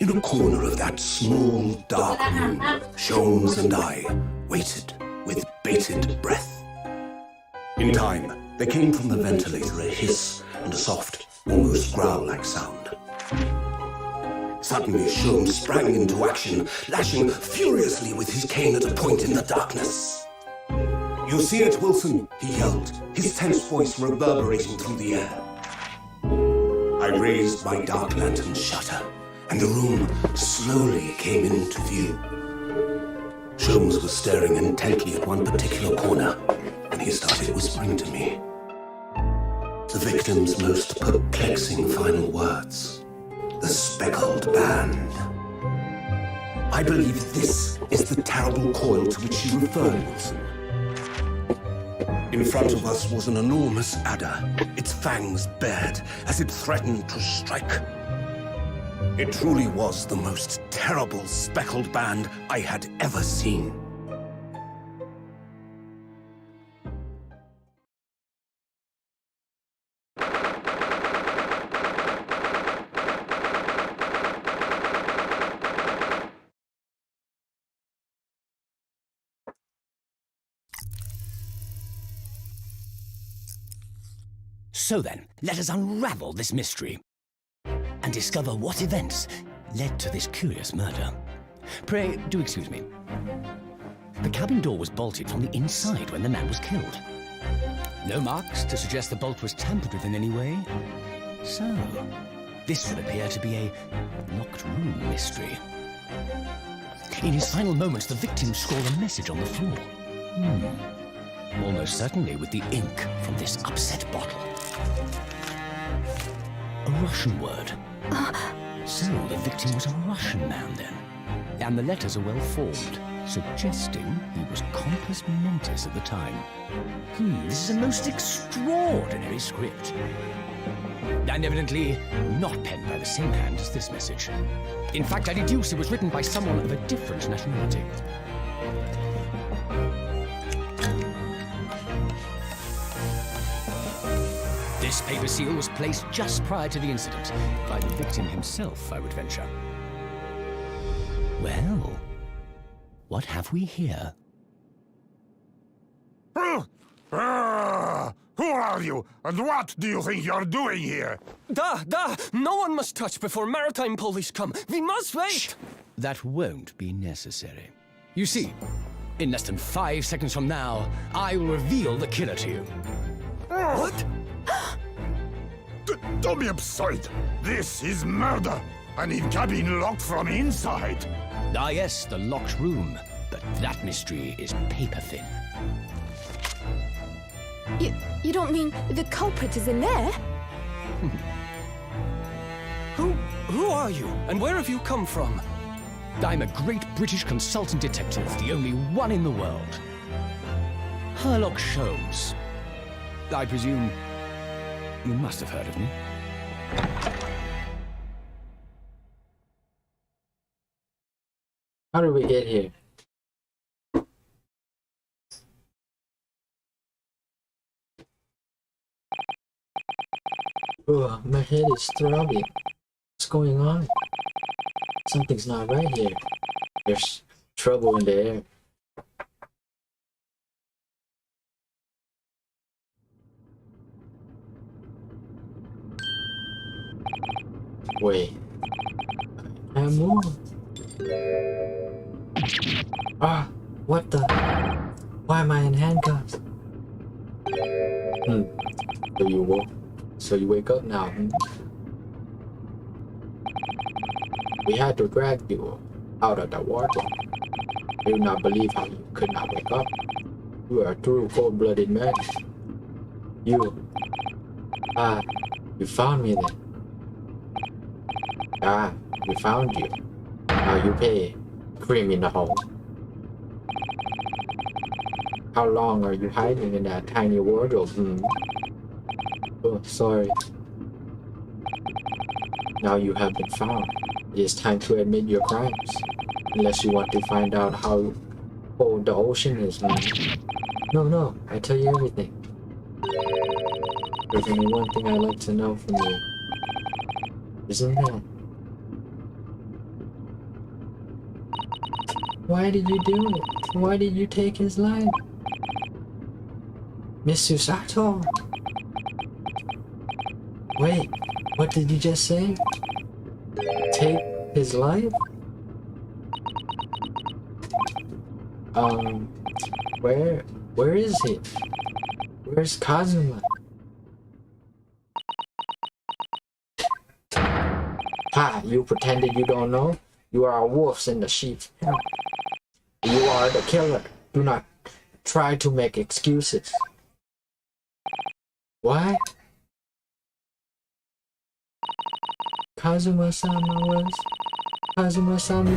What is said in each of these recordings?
In a corner of that small, dark room, Sholmes and I waited with bated breath. In time, there came from the ventilator a hiss and a soft, almost growl-like sound. Suddenly, Sholmes sprang into action, lashing furiously with his cane at a point in the darkness. "You see it, Wilson?" he yelled, his tense voice reverberating through the air. I raised my dark lantern shutter, and the room slowly came into view. Sholmes was staring intently at one particular corner, and he started whispering to me. The victim's most perplexing final words. The speckled band. I believe this is the terrible coil to which she referred, Wilson. In front of us was an enormous adder, its fangs bared as it threatened to strike. It truly was the most terrible speckled band I had ever seen. So then, let us unravel this mystery and discover what events led to this curious murder. Pray, do excuse me. The cabin door was bolted from the inside when the man was killed. No marks to suggest the bolt was tampered with in any way. So, this would appear to be a locked room mystery. In his final moments, the victim scrawled a message on the floor. Almost certainly with the ink from this upset bottle. A Russian word. So the victim was a Russian man then. And the letters are well formed, suggesting he was compos mentis at the time. This is a most extraordinary script. And evidently not penned by the same hand as this message. In fact, I deduce it was written by someone of a different nationality. This paper seal was placed just prior to the incident, by the victim himself, I would venture. Well, what have we here? Who are you, and what do you think you're doing here? No one must touch before maritime police come. We must wait! Shh. That won't be necessary. You see, in less than 5 seconds from now, I will reveal the killer to you. What? Don't be absurd. This is murder. I need cabin locked from inside. Ah yes, the locked room. But that mystery is paper thin. You don't mean the culprit is in there? Who are you, and where have you come from? I'm a great British consultant detective, the only one in the world. Sherlock Holmes. I presume you must have heard of me. How did we get here? Ugh, my head is throbbing. What's going on? Something's not right here. There's trouble in the air. Wait. I can't move. Ah, what the? Why am I in handcuffs? So you wake up now. We had to drag you out of the water. I do not believe how you could not wake up. You are a true cold-blooded man. You found me then. We found you. Now you pay. Criminal. How long are you hiding in that tiny wardrobe? Oh, sorry. Now you have been found. It is time to admit your crimes. Unless you want to find out how cold the ocean is. No, I tell you everything. There's only one thing I'd like to know from you. Isn't that? Why did you do it? Why did you take his life? Miss Susato? Wait, what did you just say? Take his life? Where is he? Where's Kazuma? Ha, you pretended you don't know? You are wolves in the sheep's house. You are the killer. Do not try to make excuses. Why? Kazuma-sama's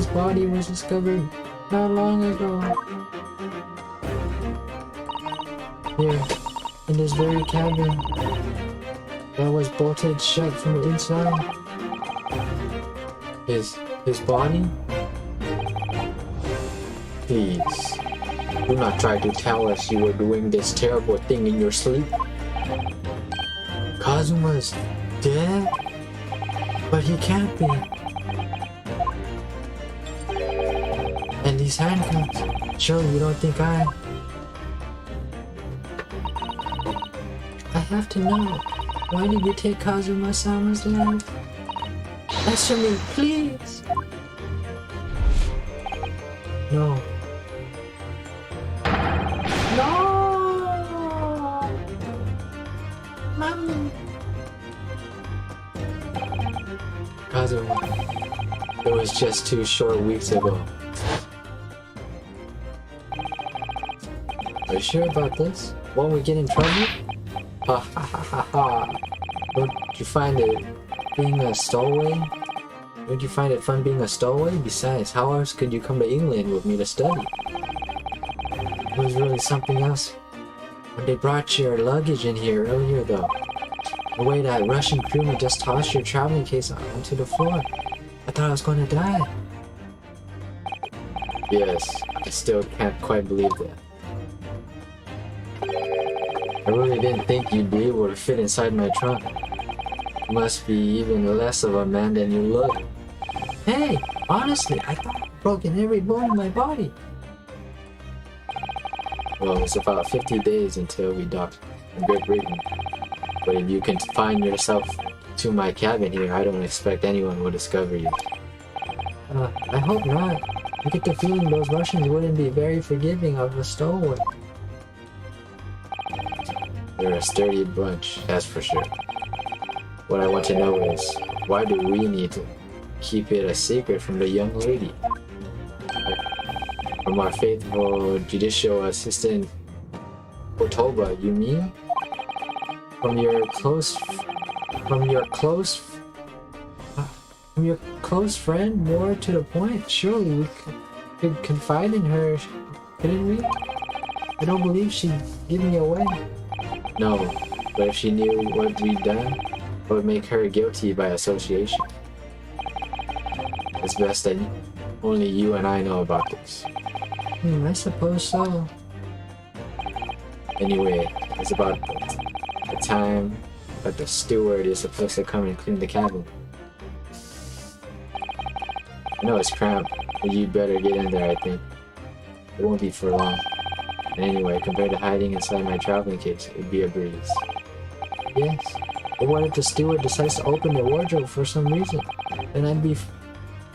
body was discovered not long ago. Here, in this very cabin that was bolted shut from the inside. His body? Please, do not try to tell us you were doing this terrible thing in your sleep. Kazuma's dead? But he can't be. And these handcuffs. Surely you don't think I have to know. Why did you take Kazuma-sama's life? Answer me, please. No. No! Mommy. Kazuma. It was just 2 short weeks ago. Are you sure about this? Won't we get in trouble? Ha ha ha ha ha. Don't you find it being a stowaway? Don't you find it fun being a stowaway? Besides, how else could you come to England with me to study? It was really something else when they brought your luggage in here earlier though. The way that Russian crewman just tossed your traveling case onto the floor. I thought I was going to die. Yes, I still can't quite believe that. I really didn't think you'd be able to fit inside my trunk. You must be even less of a man than you look. Hey, honestly, I thought I'd broken every bone in my body. Well, it's about 50 days until we dock in Great Britain. But if you confine yourself to my cabin here, I don't expect anyone will discover you. I hope not. I get the feeling those Russians wouldn't be very forgiving of a stowaway. They're a sturdy bunch, that's for sure. What I want to know is, why do we need to keep it a secret from the young lady? From our faithful judicial assistant, Kotoba, you mean? From your close friend, more to the point, surely we could confide in her, couldn't we? I don't believe she'd give me away. No, but if she knew what we'd done, it would make her guilty by association. It's best that only you and I know about this. I suppose so. Anyway, it's about the time that the steward is supposed to come and clean the cabin. I know it's cramped, but you'd better get in there, I think. It won't be for long. And anyway, compared to hiding inside my traveling case, it'd be a breeze. Yes, but what if the steward decides to open the wardrobe for some reason? Then I'd be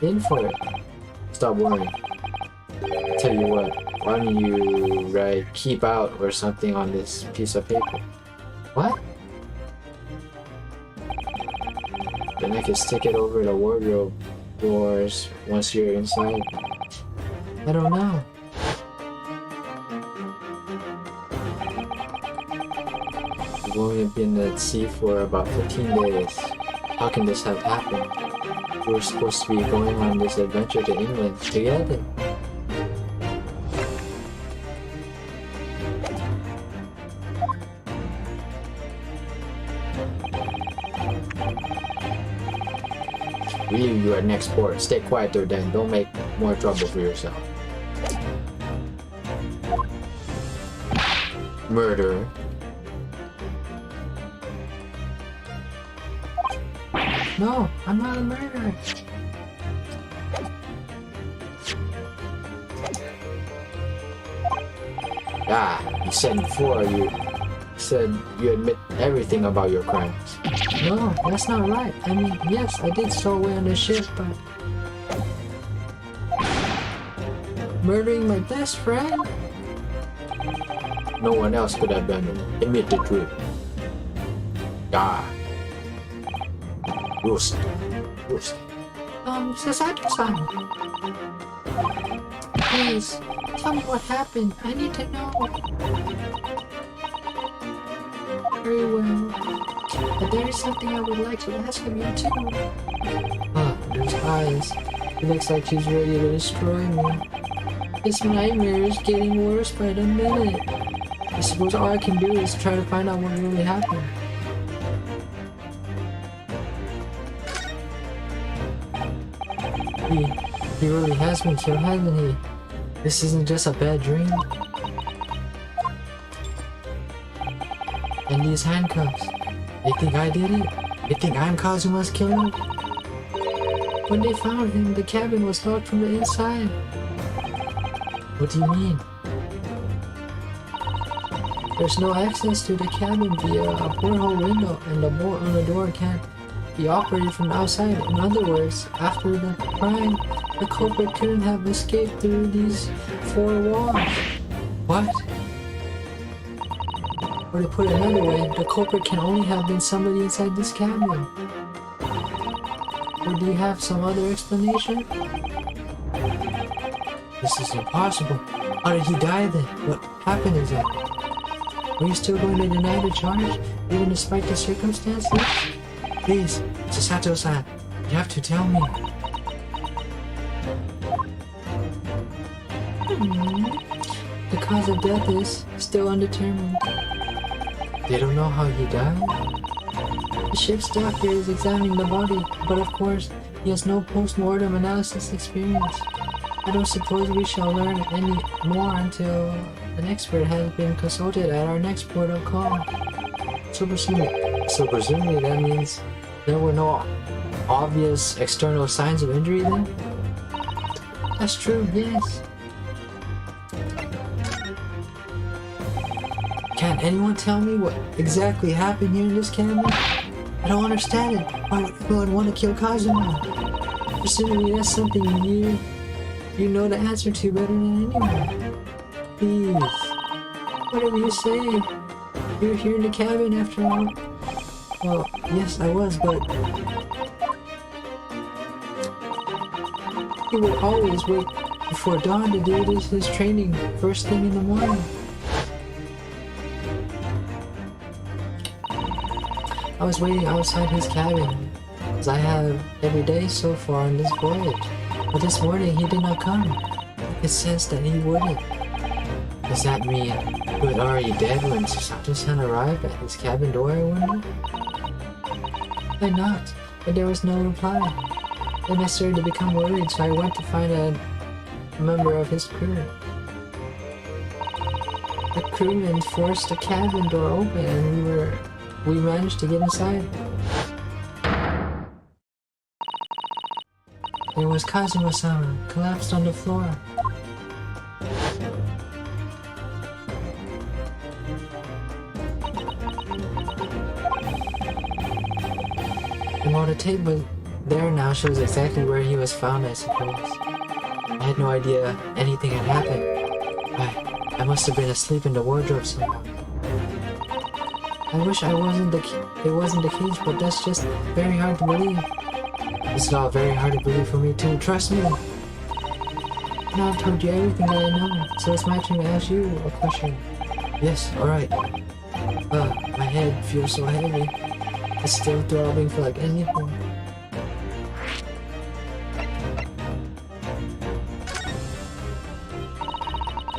in for it. Stop worrying. I'll tell you what, why don't you write "keep out" or something on this piece of paper? What? Then I can stick it over the wardrobe doors once you're inside. I don't know. We've only been at sea for about 15 days. How can this have happened? We were supposed to be going on this adventure to England together. We leave you at next port. Stay quiet there, then. Don't make more trouble for yourself. Murderer. No, I'm not a murderer. You said before you said you admit everything about your crimes. No, that's not right. I mean, yes, I did stow away on the ship, but murdering my best friend? No one else could have done it. Admit the truth. Roost. Sasato-san. Please, tell me what happened. I need to know. Very well. But there is something I would like to ask of you too. Those eyes. It looks like she's ready to destroy me. This nightmare is getting worse by the minute. I suppose all I can do is try to find out what really happened. He really has been killed, hasn't he? This isn't just a bad dream. And these handcuffs. They think I did it? They think I'm Kazuma's killer? When they found him, the cabin was locked from the inside. What do you mean? There's no access to the cabin via a porthole window, and the bolt on the door can't be operated from outside. In other words, after the crime, the culprit couldn't have escaped through these four walls. What? Or to put it another way, the culprit can only have been somebody inside this cabin. Or do you have some other explanation? This is impossible. How did he die then? What happened exactly? Are you still going to deny the charge, even despite the circumstances? Please, Sasato-san, you have to tell me. The cause of death is still undetermined. They don't know how he died? The ship's doctor is examining the body, but of course, he has no post-mortem analysis experience. I don't suppose we shall learn any more until an expert has been consulted at our next port of call. So presumably that means there were no obvious external signs of injury then? That's true, yes. Can anyone tell me what exactly happened here in this cabin? I don't understand it. Why would everyone want to kill Kazuma? Presumably that's something you know the answer to better than anyone. Please, whatever you say. You were here in the cabin after all. Well, yes, I was, but he would always wait before dawn to do his training first thing in the morning. I was waiting outside his cabin, as I have every day so far on this voyage. But this morning he did not come. I could sense that he wouldn't. Does that mean he was already dead when Sato-san arrived at his cabin door, I wonder? I knocked, but there was no reply. Then I started to become worried, so I went to find a member of his crew. The crewmen forced the cabin door open and we managed to get inside. There was Kazuma-sama, collapsed on the floor. And while the tape was there now shows exactly where he was found, I suppose. I had no idea anything had happened. I must have been asleep in the wardrobe somehow. I wish it wasn't the case, but that's just very hard to believe. It's all very hard to believe for me too, trust me. Now I've told you everything that I know, so it's my turn to ask you a question. Yes, alright. My head feels so heavy. It's still throbbing for like anything.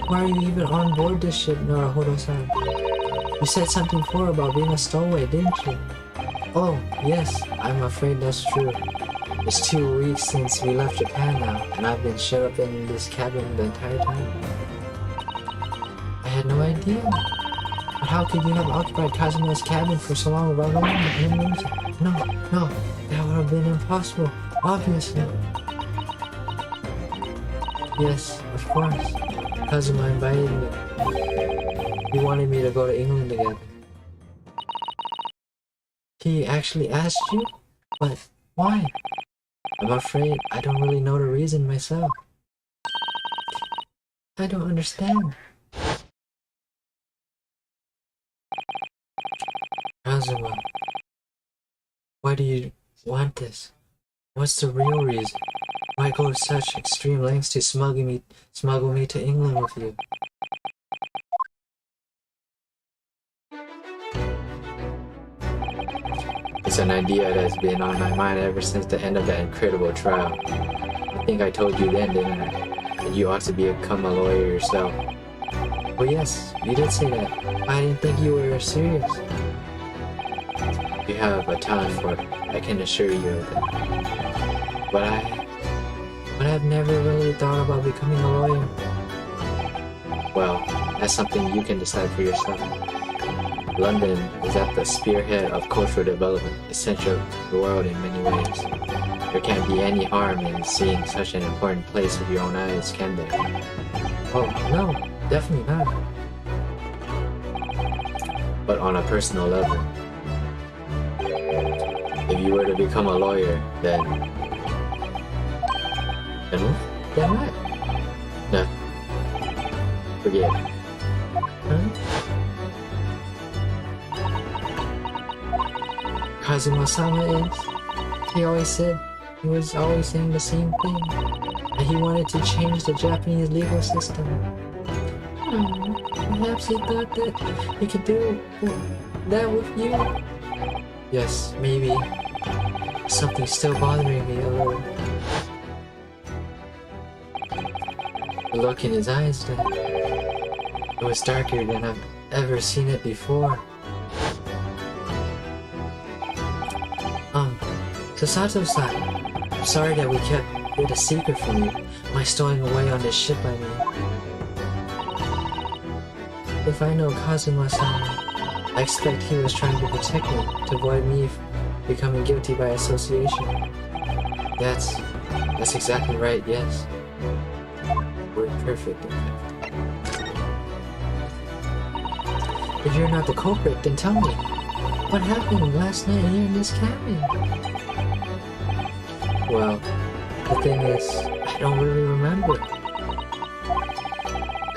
Why are you even on board this ship, Naruhodo-san? You said something before about being a stowaway, didn't you? Oh, yes, I'm afraid that's true. It's 2 weeks since we left Japan now, and I've been shut up in this cabin the entire time. I had no idea. But how could you have occupied Kazuma's cabin for so long without knowing him? No, that would have been impossible, obviously. Yes, of course. Kazuma invited me. He wanted me to go to England together. He actually asked you? But why? I'm afraid I don't really know the reason myself. I don't understand. Kazuma, why do you want this? What's the real reason? Why go to such extreme lengths to smuggle me to England with you? It's an idea that's been on my mind ever since the end of that incredible trial. I think I told you then, didn't I? That you ought to become a lawyer yourself. Well, yes, you did say that. I didn't think you were serious. You have a talent for it, I can assure you of that. But I've never really thought about becoming a lawyer. Well, that's something you can decide for yourself. London is at the spearhead of cultural development, essential to the world in many ways. There can't be any harm in seeing such an important place with your own eyes, can there? Oh, no, definitely not. But on a personal level, if you were to become a lawyer, then what? No. Forget it. Huh? Kazuma-sama is. He always said, he was always saying the same thing. That he wanted to change the Japanese legal system. Perhaps he thought that he could do that with you. Yes, maybe. Something's still bothering me a little. The look in his eyes then. It was darker than I've ever seen it before. Sasato-san, I'm sorry that we kept it a secret from you. My stowing away on this ship, I mean. If I know Kazuma-san, I expect he was trying to protect me, to avoid me becoming guilty by association. That's exactly right, yes. We're perfect, in fact. If you're not the culprit, then tell me. What happened last night here in this cabin? Well, the thing is, I don't really remember.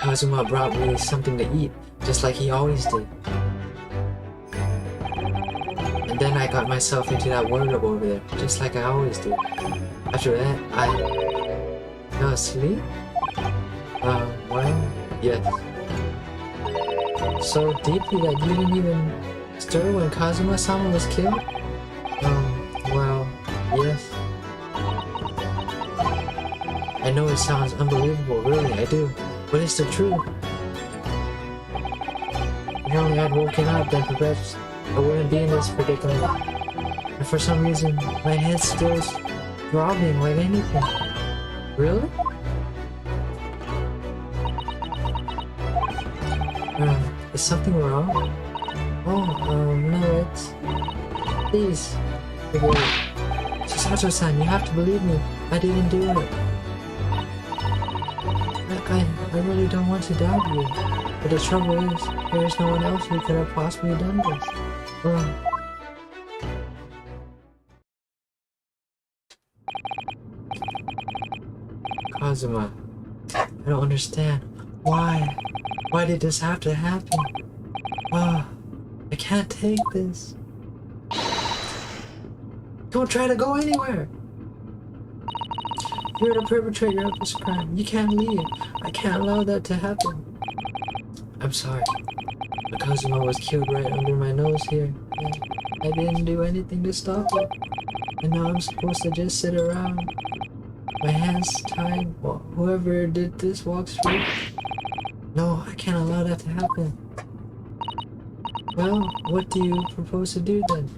Kazuma brought me something to eat, just like he always did. And then I got myself into that wardrobe over there, just like I always do. After that, I fell asleep? Well, yes. So deeply that you didn't even stir when Kazuma-sama was killed? Well, yes. I know it sounds unbelievable, really, I do. But it's the truth. If only I'd woken up, then perhaps I wouldn't be in this predicament. And for some reason, my head's still throbbing like anything. Really? Is something wrong? Oh, no, it's... Please, forgive me. Chisato-san, you have to believe me. I didn't do it. I really don't want to doubt you. But the trouble is, there is no one else who could have possibly done this. Kazuma, I don't understand. Why? Why did this have to happen? I can't take this. Don't try to go anywhere. You're the perpetrator of this crime. You can't leave. I can't allow that to happen. I'm sorry. But Kazuma was killed right under my nose here. I didn't do anything to stop it. And now I'm supposed to just sit around. My hands tied while whoever did this walks free. No, I can't allow that to happen. Well, what do you propose to do then?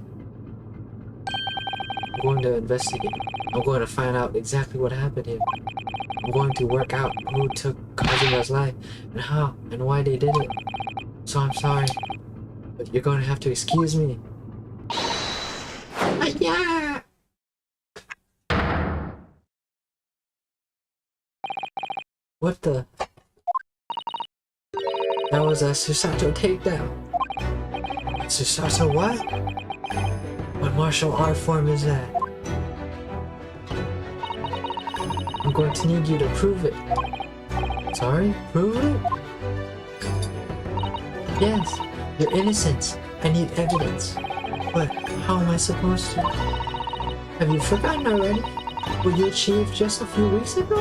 I'm going to investigate. I'm going to find out exactly what happened here. I'm going to work out who took Kazuma's life and how and why they did it. So I'm sorry, but you're going to have to excuse me. Yeah. What the? That was a Susato takedown. Susato what? What martial art form is that? I'm going to need you to prove it. Sorry? Prove it? Yes, your innocence. I need evidence. But how am I supposed to? Have you forgotten already what you achieved just a few weeks ago?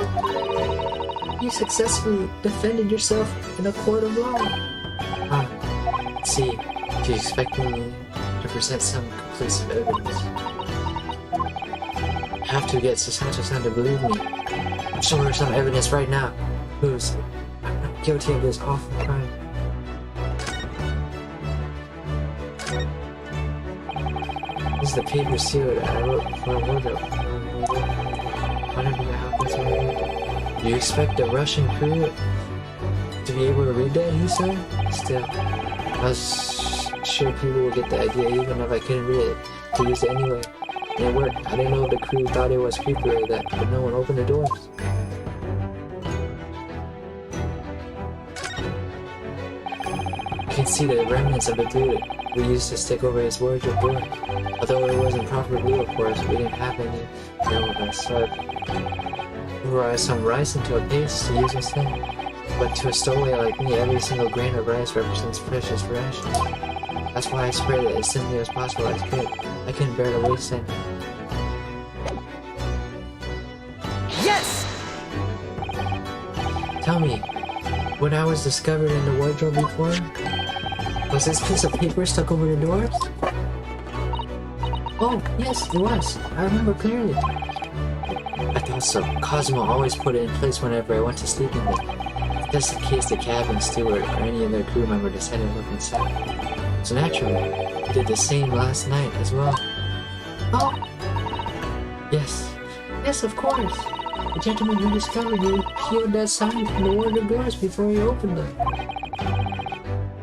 You successfully defended yourself in a court of law. See, if you expecting me to present some conclusive evidence, I have to get Susato-san to believe me. Show her some evidence right now. Who's guilty of this awful crime? This is the paper seal that I wrote for a wardrobe. Whatever the hell that's what I wrote. Do you expect a Russian crew to be able to read that, he said? Still, I was sure people would get the idea even if I couldn't read it, to use it anyway. And it worked. I didn't know if the crew thought it was creepy or that, but no one opened the doors. You can see the remnants of the glue we used to stick over his wardrobe door. Although it wasn't proper glue, of course, we didn't have any there with us, so I brought some rice into a paste to use instead. But to a stowaway like me, every single grain of rice represents precious rations. That's why I spread it as simply as possible as could. I couldn't bear to waste any. Yes! Tell me, when I was discovered in the wardrobe before, was this piece of paper stuck over the doors? Oh, yes, it was. I remember clearly. I thought so. Cosmo always put it in place whenever I went to sleep in there. Just in case the cabin steward or any other crew member decided to look inside. So naturally, he did the same last night as well. Oh! Yes. Yes, of course. The gentleman who discovered you peeled that sign from the wardrobe doors before he opened them.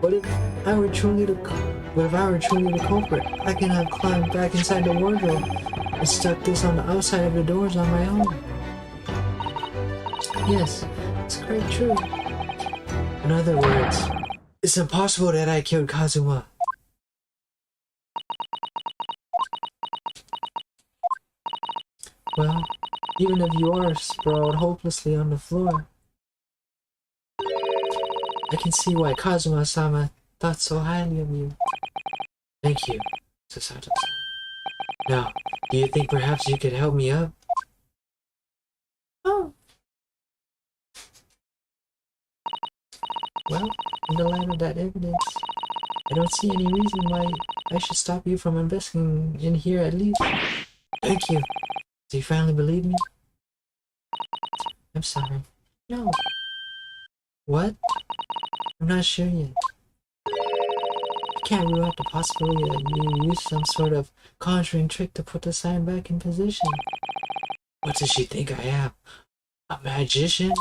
But if I were truly the culprit, I could have climbed back inside the wardrobe and stuck this on the outside of the doors on my own. Yes, it's quite true. In other words, It's impossible that I killed Kazuma. Well, even if you are sprawled hopelessly on the floor, I can see why Kazuma-sama thought so highly of you. Thank you, Sasato. Now, do you think perhaps you could help me up? Oh. Well, in the light of that evidence, I don't see any reason why I should stop you from investing in here at least. Thank you. Do you finally believe me? I'm sorry. No. What? I'm not sure yet. I can't rule out the possibility that you used some sort of conjuring trick to put the sign back in position. What does she think I am? A magician?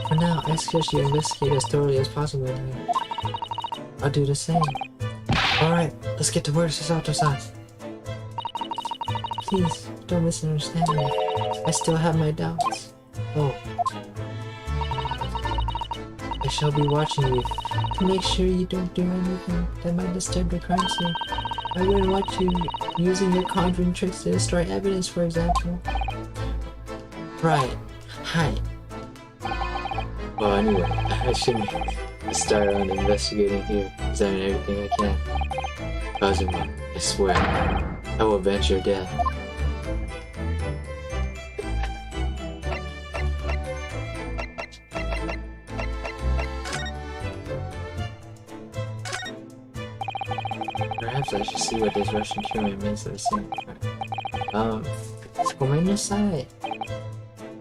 For now, I suggest you investigate as thoroughly as possible in here. I'll do the same. Alright, let's get to work, Sasato-san. Please, don't misunderstand me. I still have my doubts. Oh. I shall be watching you to make sure you don't do anything that might disturb the crime scene. I wouldn't want you using your conjuring tricks to destroy evidence, for example. Right. Hi. Well, anyway, I shouldn't start on investigating here, examining everything I can. Kazuma, I swear, I will avenge your death. Perhaps I should see what this Russian human means to the scene. Come inside.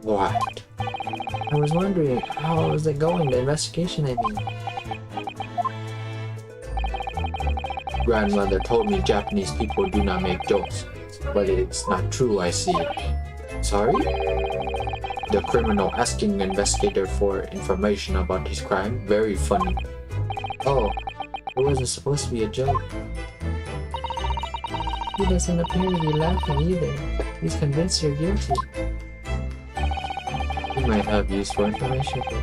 What? I was wondering, how was it going, the investigation I mean? Grandmother told me Japanese people do not make jokes, but it's not true, I see. Sorry? The criminal asking the investigator for information about his crime, very funny. Oh, it wasn't supposed to be a joke. He doesn't appear to be laughing either. He's convinced you're guilty. He might have useful information, but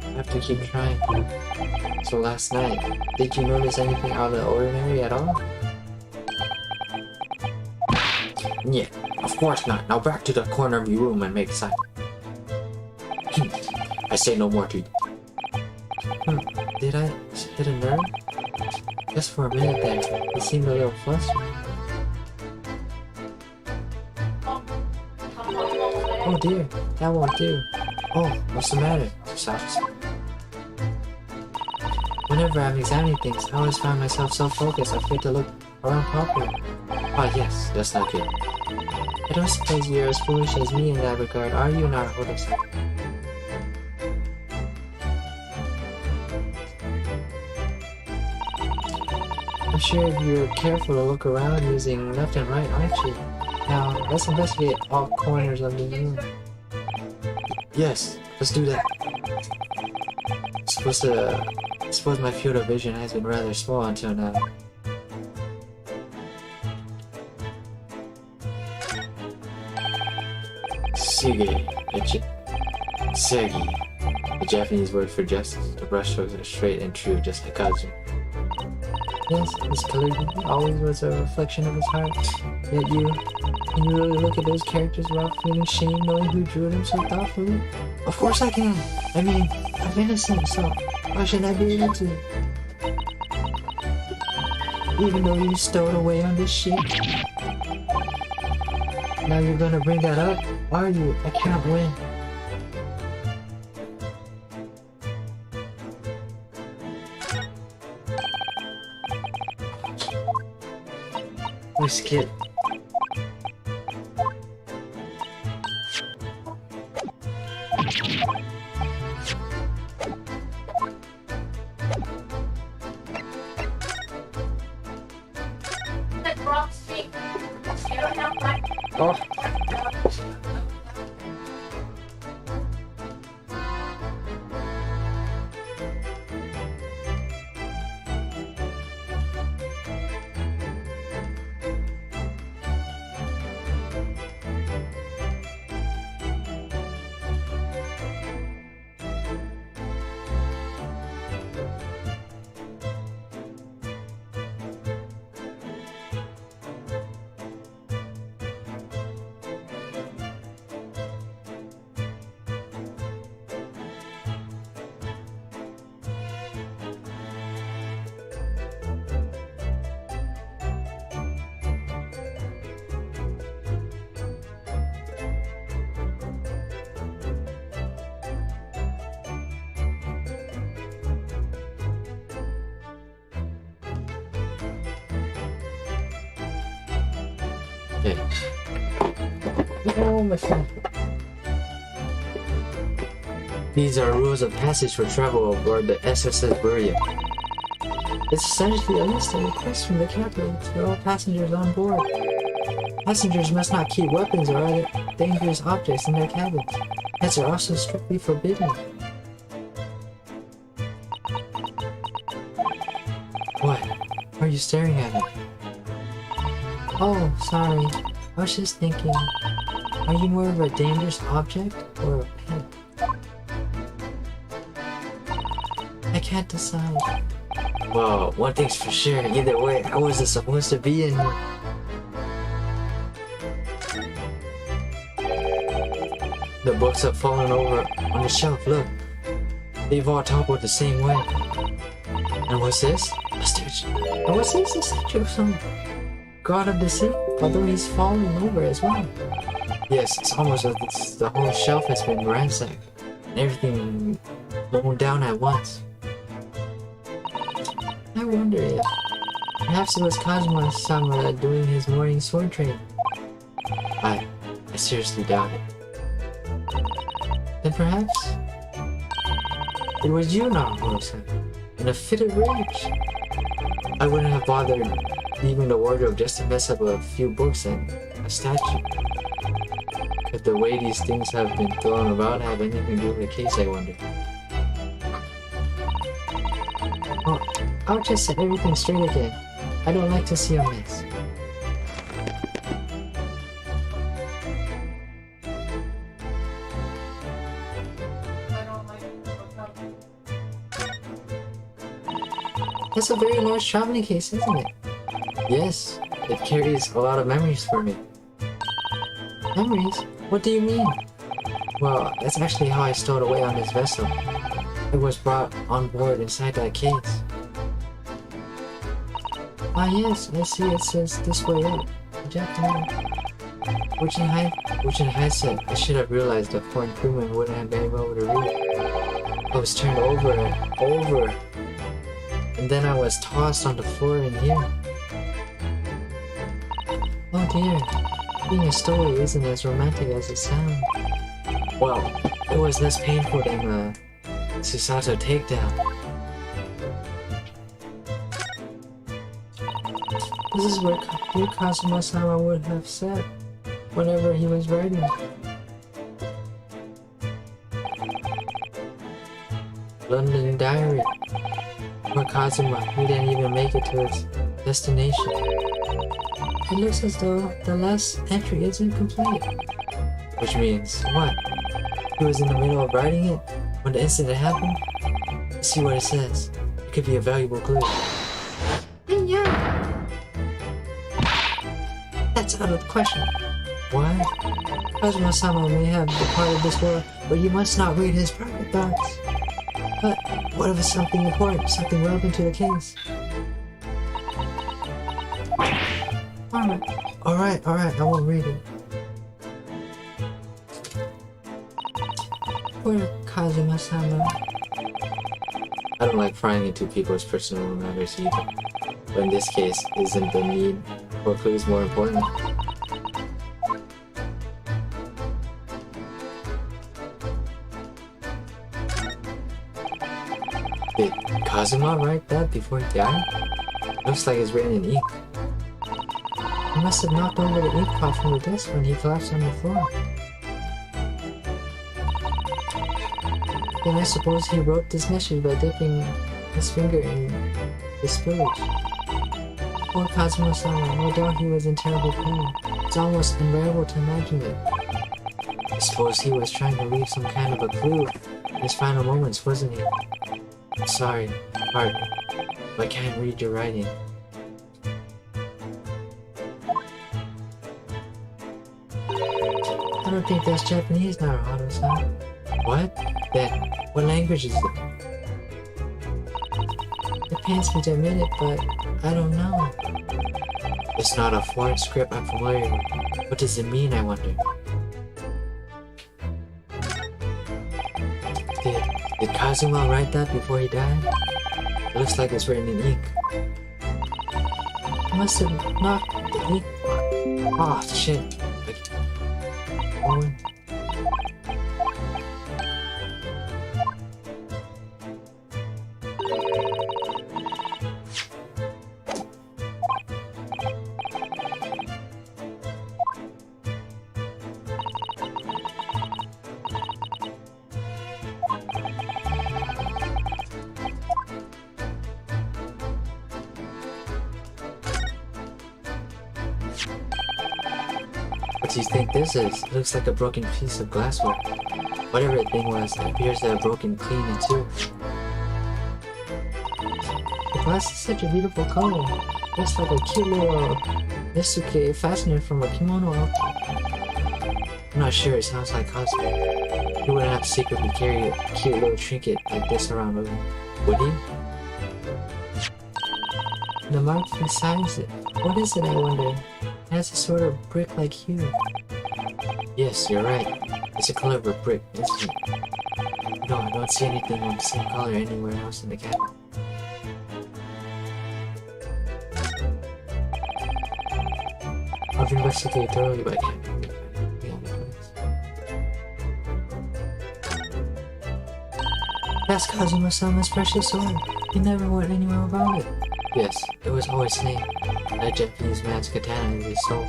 I have to keep trying. So last night, did you notice anything out of the ordinary at all? Yeah, of course not. Now back to the corner of your room and make a sign. I say no more to you. Did I hit a nerve? Just for a minute there, he seemed a little flustered. Oh dear, that won't do. Oh, what's the matter? Whenever I'm examining things, I always find myself so focused I forget to look around properly. Ah yes, that's not good. I don't suppose you're as foolish as me in that regard, are you, Naruto-san? I'm sure if you're careful to look around using left and right, aren't you? Now, let's investigate all corners of the room. Yes, let's do that. I suppose my field of vision has been rather small until now. Segi, the Japanese word for justice. The brushstrokes are straight and true, just like Kazuma. Yes, his calligraphy always was a reflection of his heart. Yet can you really look at those characters without feeling shame knowing who drew them so thoughtfully? Of course I can. I mean, I'm innocent, so why shouldn't I be able to? Even though you stowed away on this shit. Now you're gonna bring that up? Are you? I can't win. Let's get oh. Okay. Oh, my friend. These are rules of passage for travel aboard the SSS Burya. It's essentially a list of requests from the captain to all passengers on board. Passengers must not keep weapons or other dangerous objects in their cabins. Pets are also strictly forbidden. What? Why are you staring at me? Oh, sorry. I was just thinking, are you more of a dangerous object or a pet? I can't decide. Well, one thing's for sure, either way, I wasn't supposed to be in here. The books have fallen over on the shelf, look. They've all toppled the same way. And what's this? A statue. And what's this? A statue of some god of the sea? Although he's fallen over as well. Yes, it's almost as if the whole shelf has been ransacked. And everything blown down at once. I wonder if perhaps it was Kazuma-sama doing his morning sword training. I seriously doubt it. Then perhaps it was you, Naruto-san, in a fit of rage. I wouldn't have bothered leaving the wardrobe just to mess up a few books and a statue. Could the way these things have been thrown about have anything to do with the case, I wonder? Well, I'll just set everything straight again. I don't like to see a mess. That's a very large traveling case, isn't it? Yes, it carries a lot of memories for me. Memories? What do you mean? Well, that's actually how I stowed away on this vessel. It was brought on board inside that case. Ah yes, I see it says this way up. Japanese. Which in hindsight, I should have realized the foreign crewman wouldn't have been able to read. I was turned over and over, and then I was tossed on the floor in here. Oh dear, being a stowaway isn't as romantic as it sounds. Well, it was less painful than a Susato takedown. This is what dear Kazuma-sama would have said whenever he was writing. London Diary. Poor Kazuma, he didn't even make it to its destination. It looks as though the last entry isn't complete. Which means, what? He was in the middle of writing it when the incident happened? Let's see what it says. It could be a valuable clue. Yeah. That's out of the question. What? Kazuma-sama may have departed this world, but you must not read his private thoughts. But what if it's something important, something relevant to the case? Alright, I won't read it. Poor Kazuma-sama. I don't like prying into people's personal matters either. But in this case, isn't the need for clues more important? Did Kazuma write that before he died? Looks like it's written in ink. He must have knocked over the ink pot from the desk when he collapsed on the floor. Then I suppose he wrote this message by dipping his finger in the spillage. Poor Kazuma-sama, no doubt he was in terrible pain. It's almost unbearable to imagine it. I suppose he was trying to leave some kind of a clue in his final moments, wasn't he? I'm sorry, pardon, but I can't read your writing. I don't think that's Japanese, Naruto-san. What? Then, what language is it? It pains me to admit it, but I don't know. It's not a foreign script I'm familiar with. What does it mean, I wonder? Did Kazuma write that before he died? It looks like it's written in ink. He must have knocked the ink pot. Oh shit. Owen. What do you think this is? It looks like a broken piece of glassware. Whatever the thing was, it appears to have broken clean in two. The glass is such a beautiful color. Looks like a cute little Nisuke fastener from a kimono outfit. I'm not sure, it sounds like cosplay. He wouldn't have to secretly carry a cute little trinket like this around with him, would he? The mark besides it. What is it, I wonder? It has a sort of brick-like hue. Yes, you're right. It's a color of a brick, isn't it? No, I don't see anything of the same color anywhere else in the cabinet. I've investigated thoroughly, but I can't find anything. That's Kazuma-sama's precious sword. He never went anywhere about it. Yes, it was always saying that Japanese man's katana is his soul.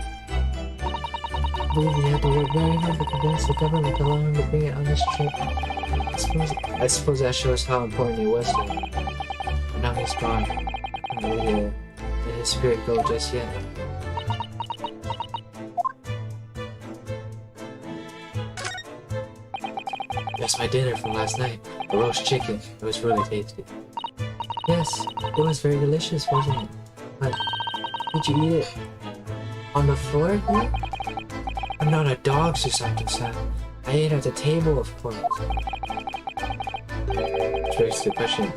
I believe he had to work very hard to convince the government to allow him to bring it on this trip. I suppose that shows how important it was to him. But now he's gone. I can't really let his spirit go just yet. That's my dinner from last night. A roast chicken. It was really tasty. Yes, it was very delicious, wasn't it? But did you eat it on the floor here? I'm not a dog, Susaki-san. I ate at the table, of course. Which begs the question,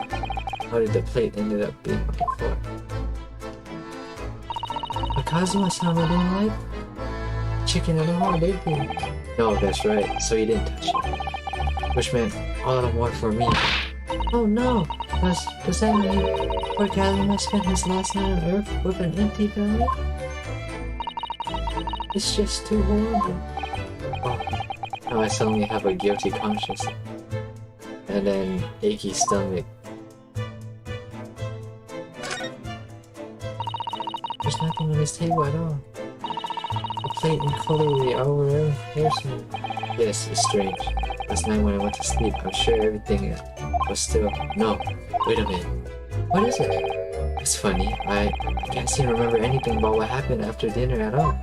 how did the plate ended up being on the floor? But Kazuma-sama didn't like chicken at all, did he? No, that's right, so he didn't touch it. Which meant all the more for me. Oh no! Does that mean poor Kazuma spent his last night on Earth with an empty belly? It's just too horrible. Oh, now I suddenly have a guilty conscience. And an achy stomach. There's nothing on his table at all. A plate and cutlery all around here. Yes, it's strange. Last night when I went to sleep, I'm sure everything was still... No, wait a minute. What is it? It's funny, I can't seem to remember anything about what happened after dinner at all.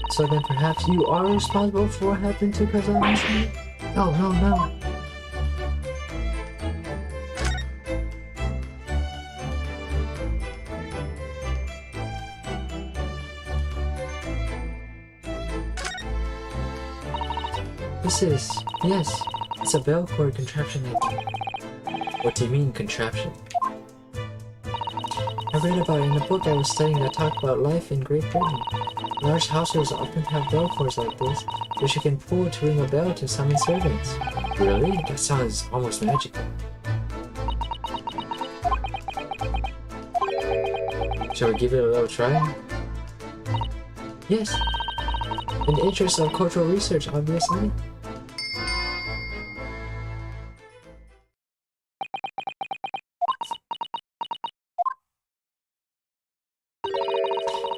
So then perhaps you are responsible for what happened to Kazama-san? No. Yes, it's a bell cord contraption I think. What do you mean, contraption? I read about it in a book I was studying that talked about life in Great Britain. Large households often have bell cords like this, which you can pull to ring a bell to summon servants. Really? That sounds almost magical. Shall we give it a little try? Yes. In the interest of cultural research, obviously.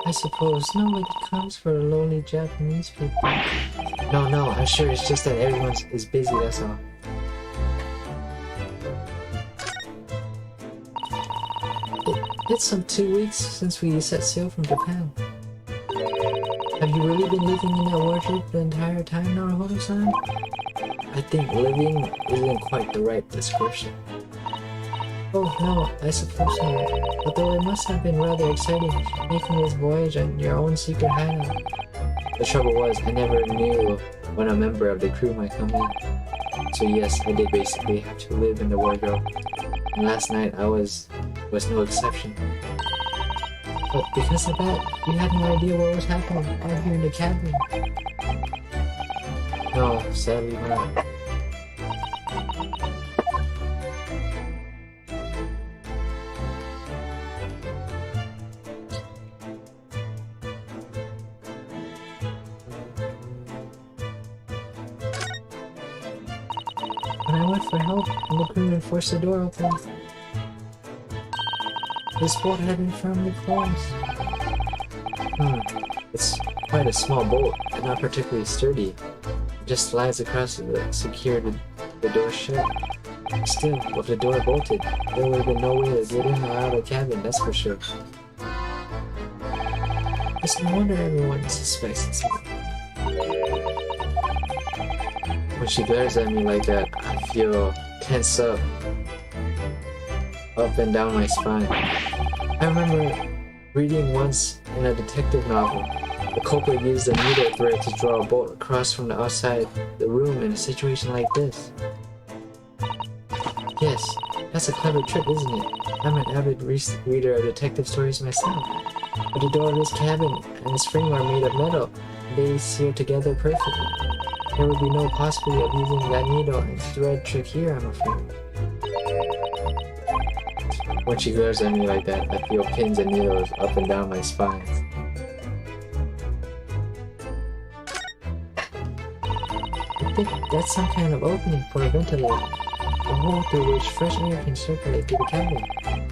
I suppose nobody comes for the lonely Japanese people. No, I'm sure it's just that everyone is busy, that's all. It's some 2 weeks since we set sail from Japan. Have you really been living in that wardrobe the entire time, Naruhodo-san? I think living isn't quite the right description. Oh no, I suppose not. Although it must have been rather exciting making this voyage on your own secret hideout. The trouble was, I never knew when a member of the crew might come in. So yes, I did basically have to live in the wardrobe. And last night I was no exception. But because of that, you had no idea what was happening out here in the cabin. No, sadly not. I went for help, and the crewman forced the door open. This bolt had been firmly closed. It's quite a small bolt, and not particularly sturdy. It just slides across the secured the door shut. Still, with the door bolted, there would have been no way to get in or out of the cabin, that's for sure. It's no wonder everyone suspects it's me. When she glares at me like that, I feel tense up and down my spine. I remember reading once in a detective novel, the culprit used a needle thread to draw a bolt across from the outside the room in a situation like this. Yes, that's a clever trick, isn't it? I'm an avid reader of detective stories myself. But the door of this cabin and its frame are made of metal. They seal together perfectly. There would be no possibility of using that needle and thread trick here, I'm afraid. When she glares at me like that, I feel pins and needles up and down my spine. I think that's some kind of opening for a ventilator. A hole through which fresh air can circulate through the cabin.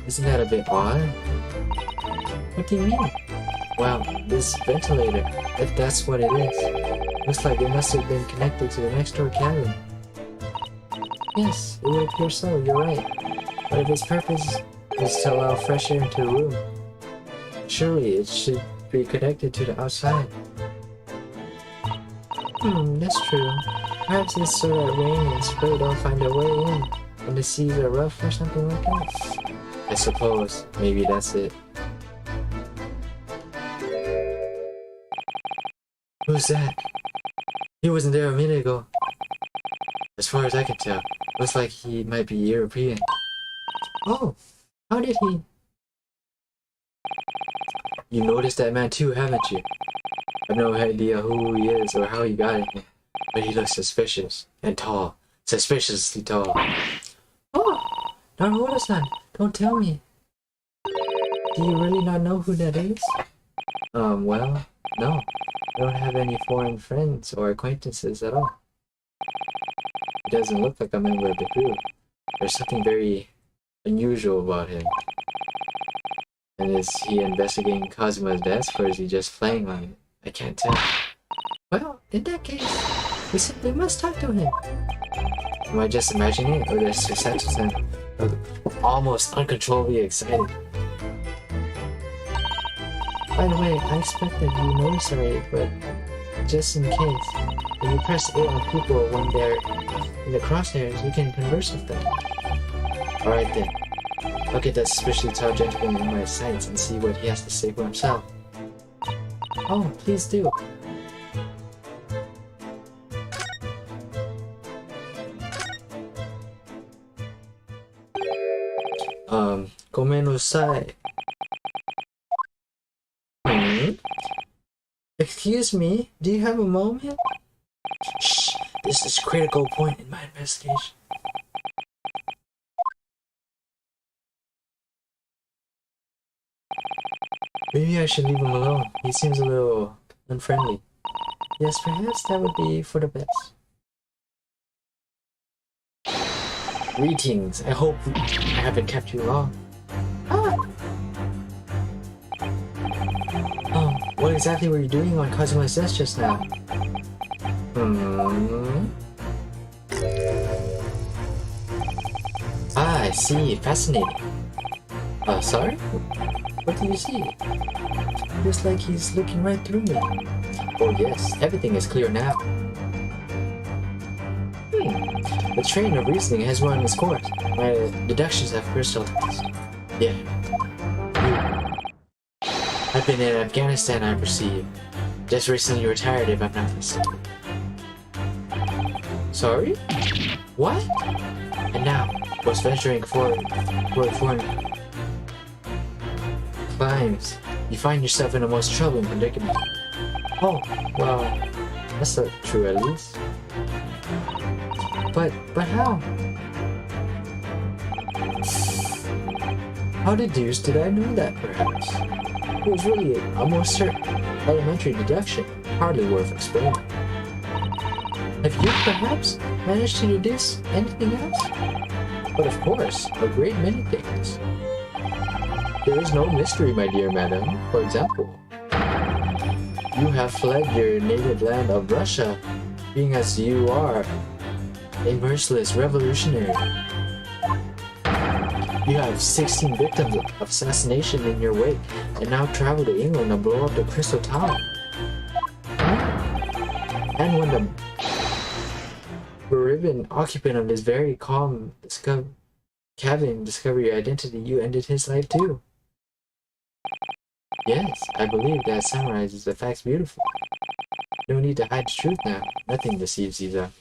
Isn't that a bit odd? What do you mean? Well, this ventilator, if that's what it is, looks like it must have been connected to the next door cabin. Yes, it would appear so, you're right. But if its purpose is to allow fresh air into the room, surely it should be connected to the outside. That's true. Perhaps it's so that rain and spray don't find their way in, and the seas are rough or something like that. I suppose, maybe that's it. Who's that? He wasn't there a minute ago. As far as I can tell, looks like he might be European. Oh, how did he? You noticed that man too, haven't you? I've no idea who he is or how he got in here, but he looks suspicious and tall, suspiciously tall. Oh, Naruto-san, don't tell me. Do you really not know who that is? Well, no. I don't have any foreign friends or acquaintances at all. He doesn't look like a member of the crew. There's something very unusual about him. And is he investigating Kazuma's desk, or is he just playing on it? I can't tell. Well, in that case, we simply must talk to him. Am I just imagining it, or does Susetsu-san look almost uncontrollably excited? By the way, I expect that you notice already, but just in case, if you press A on people when they're in the crosshairs, you can converse with them. Alright then, I'll get that suspiciously tall gentleman in my sights and see what he has to say for himself. Oh, please do. Gomenasai. Excuse me, do you have a moment? Shh, this is a critical point in my investigation. Maybe I should leave him alone. He seems a little unfriendly. Yes, perhaps that would be for the best. Greetings. I hope I haven't kept you long. What exactly were you doing on Kazuma's desk just now? Ah, I see. Fascinating. Sorry? What do you see? Looks like he's looking right through me. Oh yes, everything is clear now. The train of reasoning has run its course. My deductions have crystallized. Yeah. I've been in Afghanistan, I perceive. Just recently retired, if I'm not mistaken. Sorry? What? And now, was venturing forward foreign climes. You find yourself in a most troubling predicament. Oh, well, that's not true at least. But how? How the deuce did I know that, perhaps? It was really a most certain elementary deduction, hardly worth explaining. Have you perhaps managed to deduce anything else? But of course, a great many things. There is no mystery, my dear madam. For example, you have fled your native land of Russia, being as you are a merciless revolutionary. You have 16 victims of assassination in your wake, and now travel to England to blow up the Crystal Tower. And when the bereaved occupant of this very calm cabin discovered your identity, you ended his life too. Yes, I believe that summarizes the facts beautifully. No need to hide the truth now. Nothing deceives these eyes.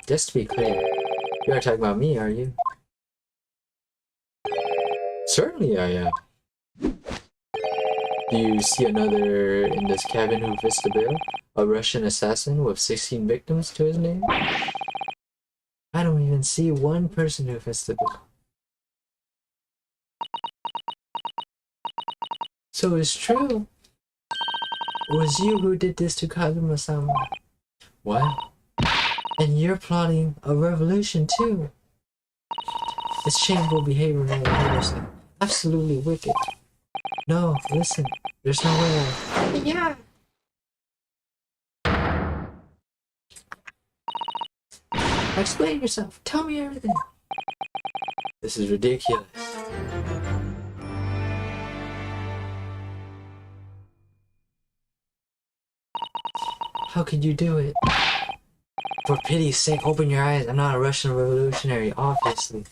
Just to be clear, you are talking about me, are you? Certainly I am. Do you see another in this cabin who fits the bill? A Russian assassin with 16 victims to his name? I don't even see one person who fits the bill. So it's true. It was you who did this to Kazuma-sama. What? And you're plotting a revolution too. It's shameful behavior, my Anderson. Absolutely wicked. No, listen. There's no way. Yeah. Explain yourself. Tell me everything. This is ridiculous. How could you do it? For pity's sake, open your eyes. I'm not a Russian revolutionary, obviously.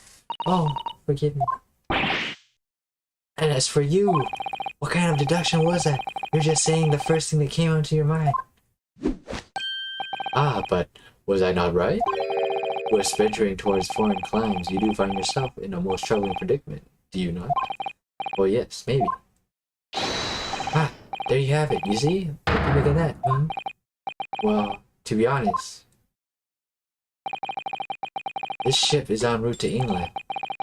Oh, forgive me. And as for you, what kind of deduction was that? You're just saying the first thing that came onto your mind. Ah, but was I not right? With venturing towards foreign climes, you do find yourself in a most troubling predicament, do you not? Well, yes, maybe. Ah, there you have it, you see? What do you think of that, hmm? Well, to be honest, this ship is en route to England,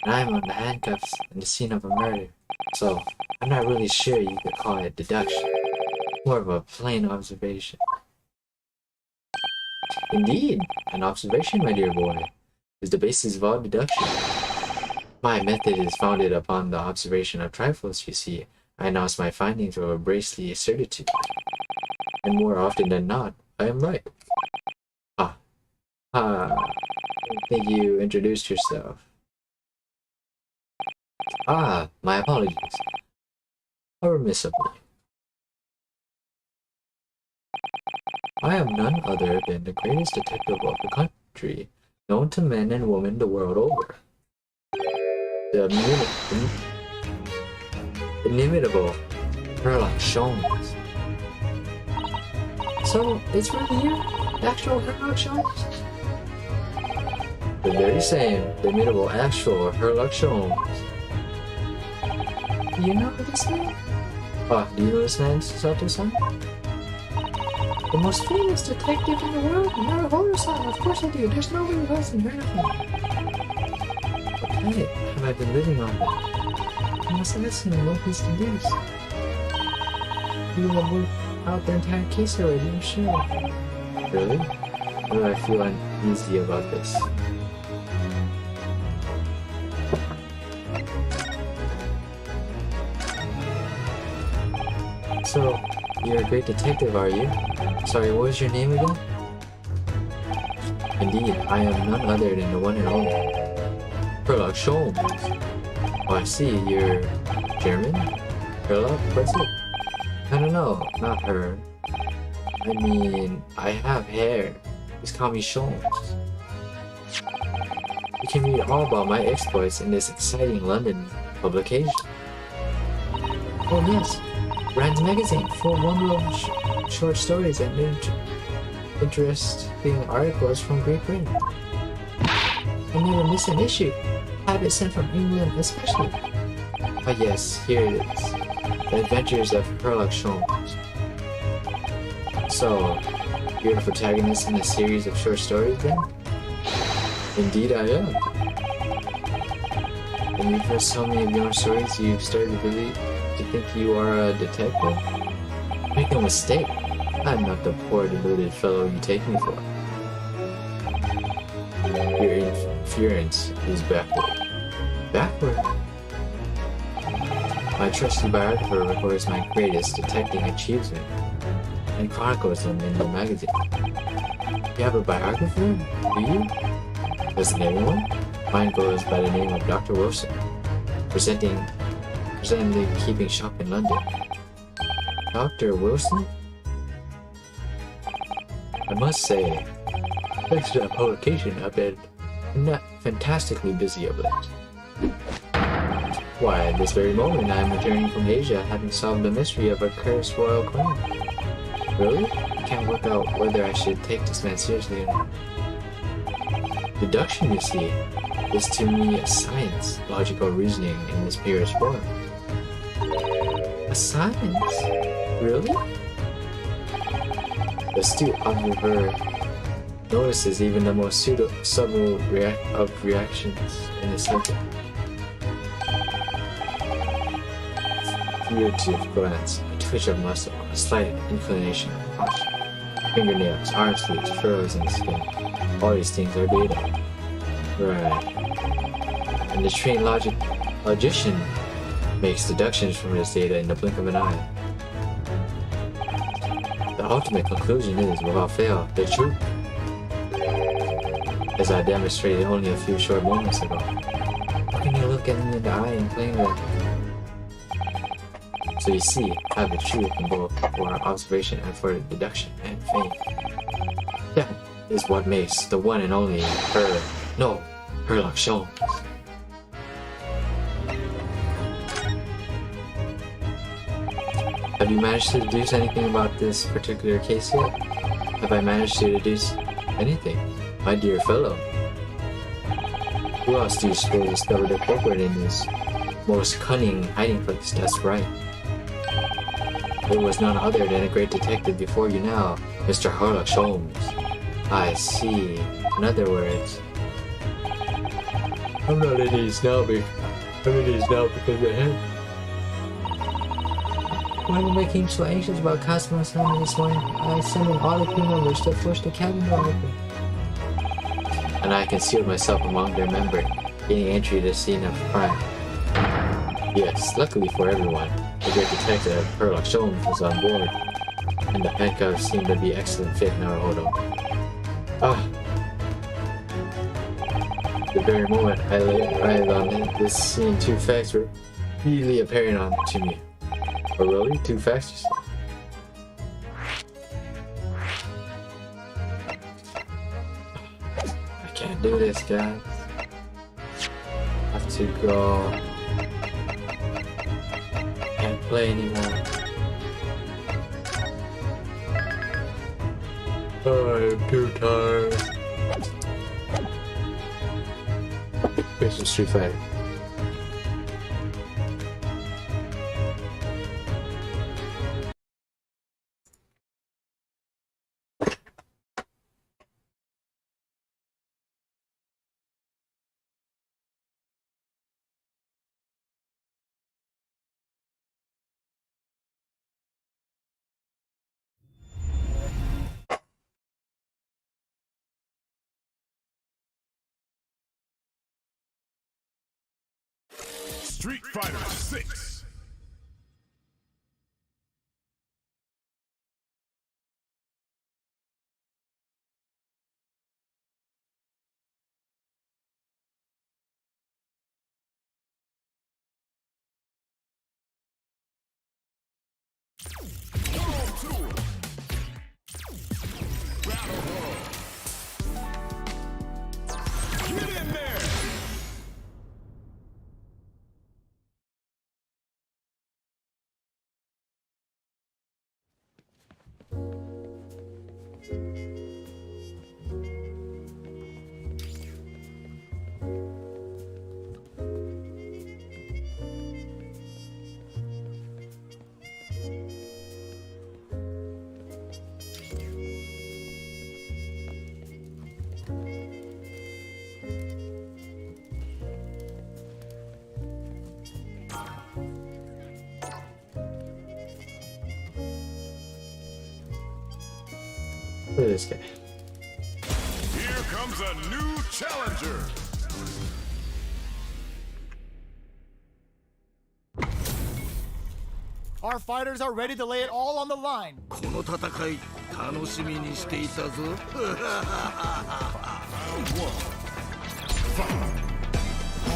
and I'm on the handcuffs in the scene of a murder, so I'm not really sure you could call it deduction. More of a plain observation. Indeed, an observation, my dear boy, is the basis of all deduction. My method is founded upon the observation of trifles, you see. I announce my findings with a bracely certitude, and more often than not, I am right. I think you introduced yourself. Ah, my apologies. How remiss of me. I am none other than the greatest detective of the country, known to men and women the world over. The inimitable Sherlock Holmes. So, it's really you? The actual Sherlock Holmes? The very same, the imitable actual Sherlock Holmes. Do you know this man? Do you know this man, Sato-san? The most famous detective in the world? Naruhodo-san, of course I do. There's nobody who hasn't heard of him. What planet have I been living on? I must ask him what he's deduced. He will have worked out the entire case already, I'm sure. Really? Why do I feel uneasy about this? So, you're a great detective, are you? Sorry, what was your name again? Indeed, I am none other than the one and only Sherlock Holmes. Oh, I see, you're German? Sherlock? What's it? No, not her. I mean, I have hair. Just call me Holmes. You can read all about my exploits in this exciting London publication. Oh yes, Rand's magazine, full bundle of short stories and interesting articles from Great Britain. I never miss an issue. Have it sent from England especially. Ah yes, here it is. The Adventures of Sherlock Holmes. So, you're the protagonist in a series of short stories then? Indeed I am. When you first told me of your stories, you started to think you are a detective? My Make no mistake, I'm not the poor deluded fellow you take me for. Your inference is backward. Backward? My trusty biographer records my greatest detecting achievement and chronicles them in the magazine. You have a biographer? Do you? Doesn't everyone? Mine goes by the name of Dr. Wilson, presently keeping shop in London. Dr. Wilson? I must say, thanks to that publication, I've been fantastically busy of late. Why, at this very moment, I am returning from Asia, having solved the mystery of a cursed royal crown. Really? I can't work out whether I should take this man seriously or not. Deduction, you see, is to me a science, logical reasoning in this purest form. A science? Really? The astute observer notices even the most subtle reactions in the subject. Furtive glance, a twitch of muscle, a slight inclination of posture, fingernails, arm sleeves, furrows in the skin. All these things are data. Right. And the trained logician makes deductions from this data in the blink of an eye. The ultimate conclusion is, without fail, the truth. As I demonstrated only a few short moments ago. How can you look at me in the eye and claim that? So you see, I have the truth in both for observation and for deduction and faith. That is what makes the one and only Sherlock Holmes. Have you managed to deduce anything about this particular case yet? Have I managed to deduce anything, my dear fellow? Who else do you suppose discovered the culprit in this most cunning hiding place? That's right. It was none other than a great detective before you now, Mr. Sherlock Holmes. I see. In other words, I'm not at ease now because of him. Why am I making so anxious about customer service this morning? I sent in all the crew members to push the cabin door open. And I concealed myself among their members, getting entry to the scene of crime. Yes, luckily for everyone, the great detective Sherlock Holmes was on board, and the handcuffs seemed to be excellent fit in our hold-on. The very moment I landed on this scene, two facts were easily apparent to me. Oh really? Two facts, you say? I can't do this, guys. I have to go. Can't play anymore. I'm too tired. Play some Street Fighter. Street Fighter 6. Get in there! Look at this guy. Here comes a new challenger. Our fighters are ready to lay it all on the line. この戦い楽しみにしていたぞ。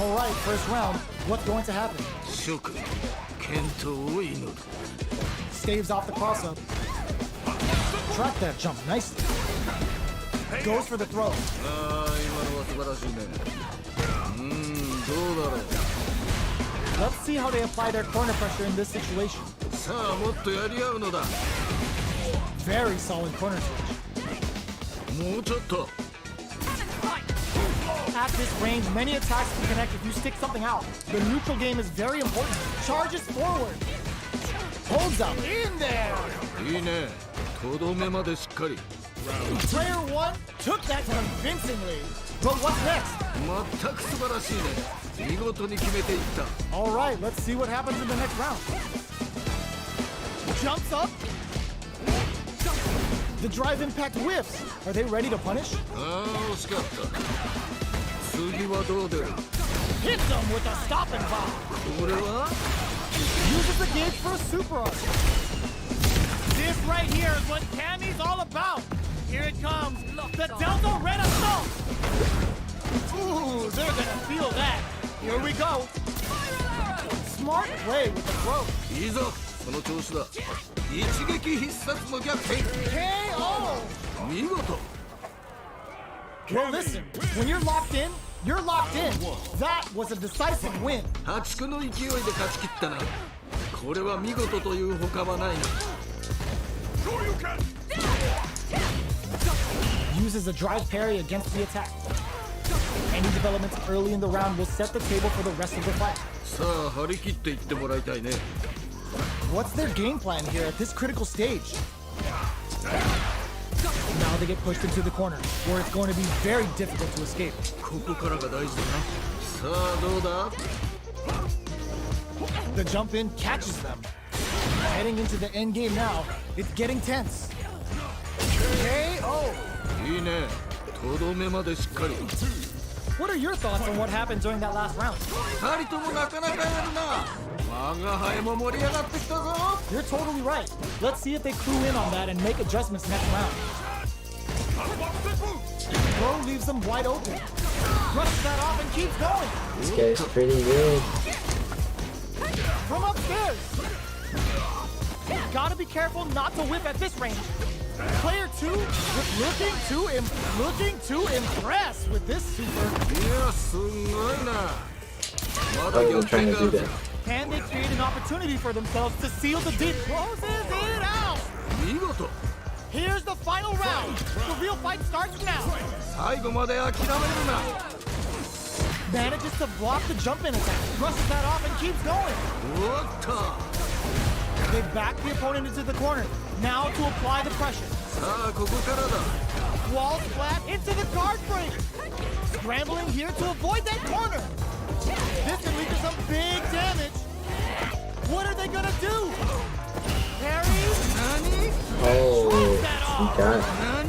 All right, first round. What's going to happen? 諸君、健闘を祈る。 Staves off the cross-up. Track that jump nicely. Goes for the throw. ああ、今のは素晴らしいね。どうだろう。 Let's see how they apply their corner pressure in this situation. さあ、もっとやり合うのだ。 Very solid corner switch. もうちょっと。 At this range, many attacks can connect if you stick something out. The neutral game is very important. Charges forward. Holds up. In there. いいね。とどめまでしっかり。 Player one took that convincingly. But what's next? 全く素晴らしいね。見事に決めていった。 All right, let's see what happens in the next round. Jumps up. The drive impact whiffs. Are they ready to punish? ああ、惜しかった。次はどう出る？ Hits them with a stop and bomb. これは？ Uses the gauge for a super arc. This right here is what Tammy's all about. Here it comes. The Delta Red Assault. Ooh, they're gonna feel that. Here we go. Smart play with the throw. いいぞ、その調子だ。一撃必殺の逆転。 KO. 見事。 Well, listen. When you're locked in, you're locked in. That was a decisive win. 破竹の勢いで勝ち切ったな。これは見事というほかはないな。 Uses a drive parry against the attack. Any developments early in the round will set the table for the rest of the fight. さあ、張り切っていってもらいたいね。 What's their game plan here at this critical stage? Now they get pushed into the corner, where it's going to be very difficult to escape. ここからが大事だな。さあ、どうだ？ The jump in catches them. Heading into the end game now, it's getting tense. KO! いいね。とどめまでしっかり。 What are your thoughts on what happened during that last round? 二人ともなかなかやるな。我が輩も盛り上がってきたぞ。 You're totally right. Let's see if they clue in on that and make adjustments next round. Throw leaves them wide open. Brushes that off and keeps going. This guy's pretty good. From upstairs. Gotta be careful not to whip at this range. Player two looking to impress with this super. いや、すごいな。まだ How are 逆 you 転 trying が to あ do るぞ。 that? Can they create an opportunity for themselves to seal the deal? Closes it out. 見事。 Here's the final round. The real fight starts now. 最後まで諦めるな。 Manages to block the jump in attack. Brushes that off and keeps going. おっと。 They back the opponent into the corner. Now to apply the pressure. さあ、ここからだ。 Wall flat into the guard break. Scrambling here to avoid that corner. This can lead to some big damage. What are they gonna do? Parry? 何？ Oh, Throws that he off. got it. 何？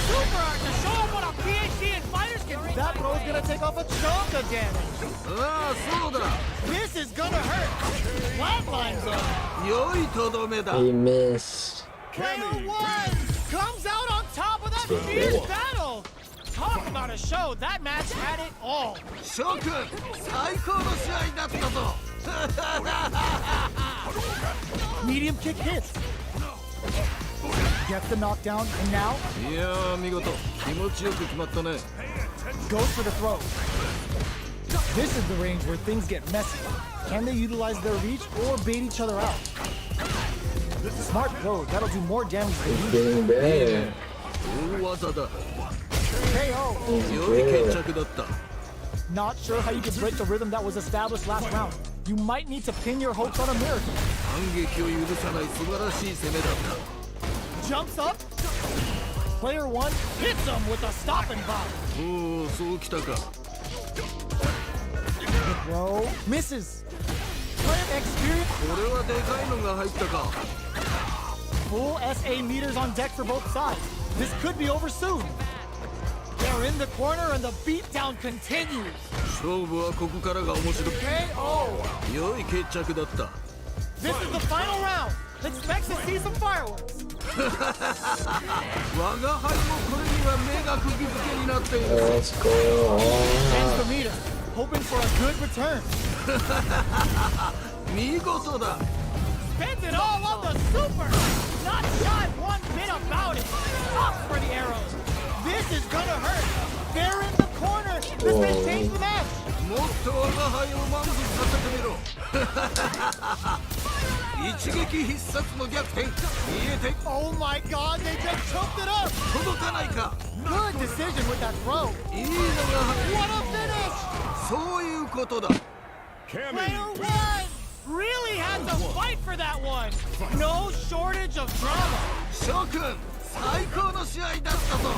Super art to show them what a PhD in fighters can do. That throw's gonna take off a chunk of damage. ああ、そうだ。 This is gonna hurt. Flatlines up. 良いとどめだ。 He missed. Player one comes out on top of that fierce battle. Talk about a show. That match had it all. 諸君、最高の試合だったぞ。 Medium kick hits. Gets the knockdown, and now いやー、見事。気持ちよく決まったね。 goes for the throw. This is the range where things get messy. Can they utilize their reach or bait each other out? Smart throw. That'll do more damage than He's usual. getting better. 大技だ。 KO. He's 良い決 good. 着だった。 Not sure how you can break the rhythm that was established last round. You might need to pin your hopes on a miracle. 反撃を許さない素晴らしい攻めだっ Jumps up. Player one hits him with a stop and bomb. た。おお、そうきたか。 The throw misses. Player experience. これはでかいのが入ったか。 Full SA meters on deck for both sides. This could be over soon. They're in the corner and the beatdown continues. 勝負はここからが面白い。 KO. 良い決着だった。 This is the final round. Expect to see some fireworks. 我が輩もこれには目が釘付けになっている。 Let's go. Ends the meter, hoping for a good return. 見事だ。 Spends it all on the super. Not shy one bit about it. Off for the arrows. This is gonna hurt. They're in the corner. This may change the match. もっと我が輩を満足させてみろ。一撃必殺の逆転。見えて Oh my god, they just choked it up. 届かないか。 Good decision with that throw. いいのが What a finish. そういうことだ。 Player one really had to fight for that one. No shortage of drama. 諸君、最高の試合だったぞ。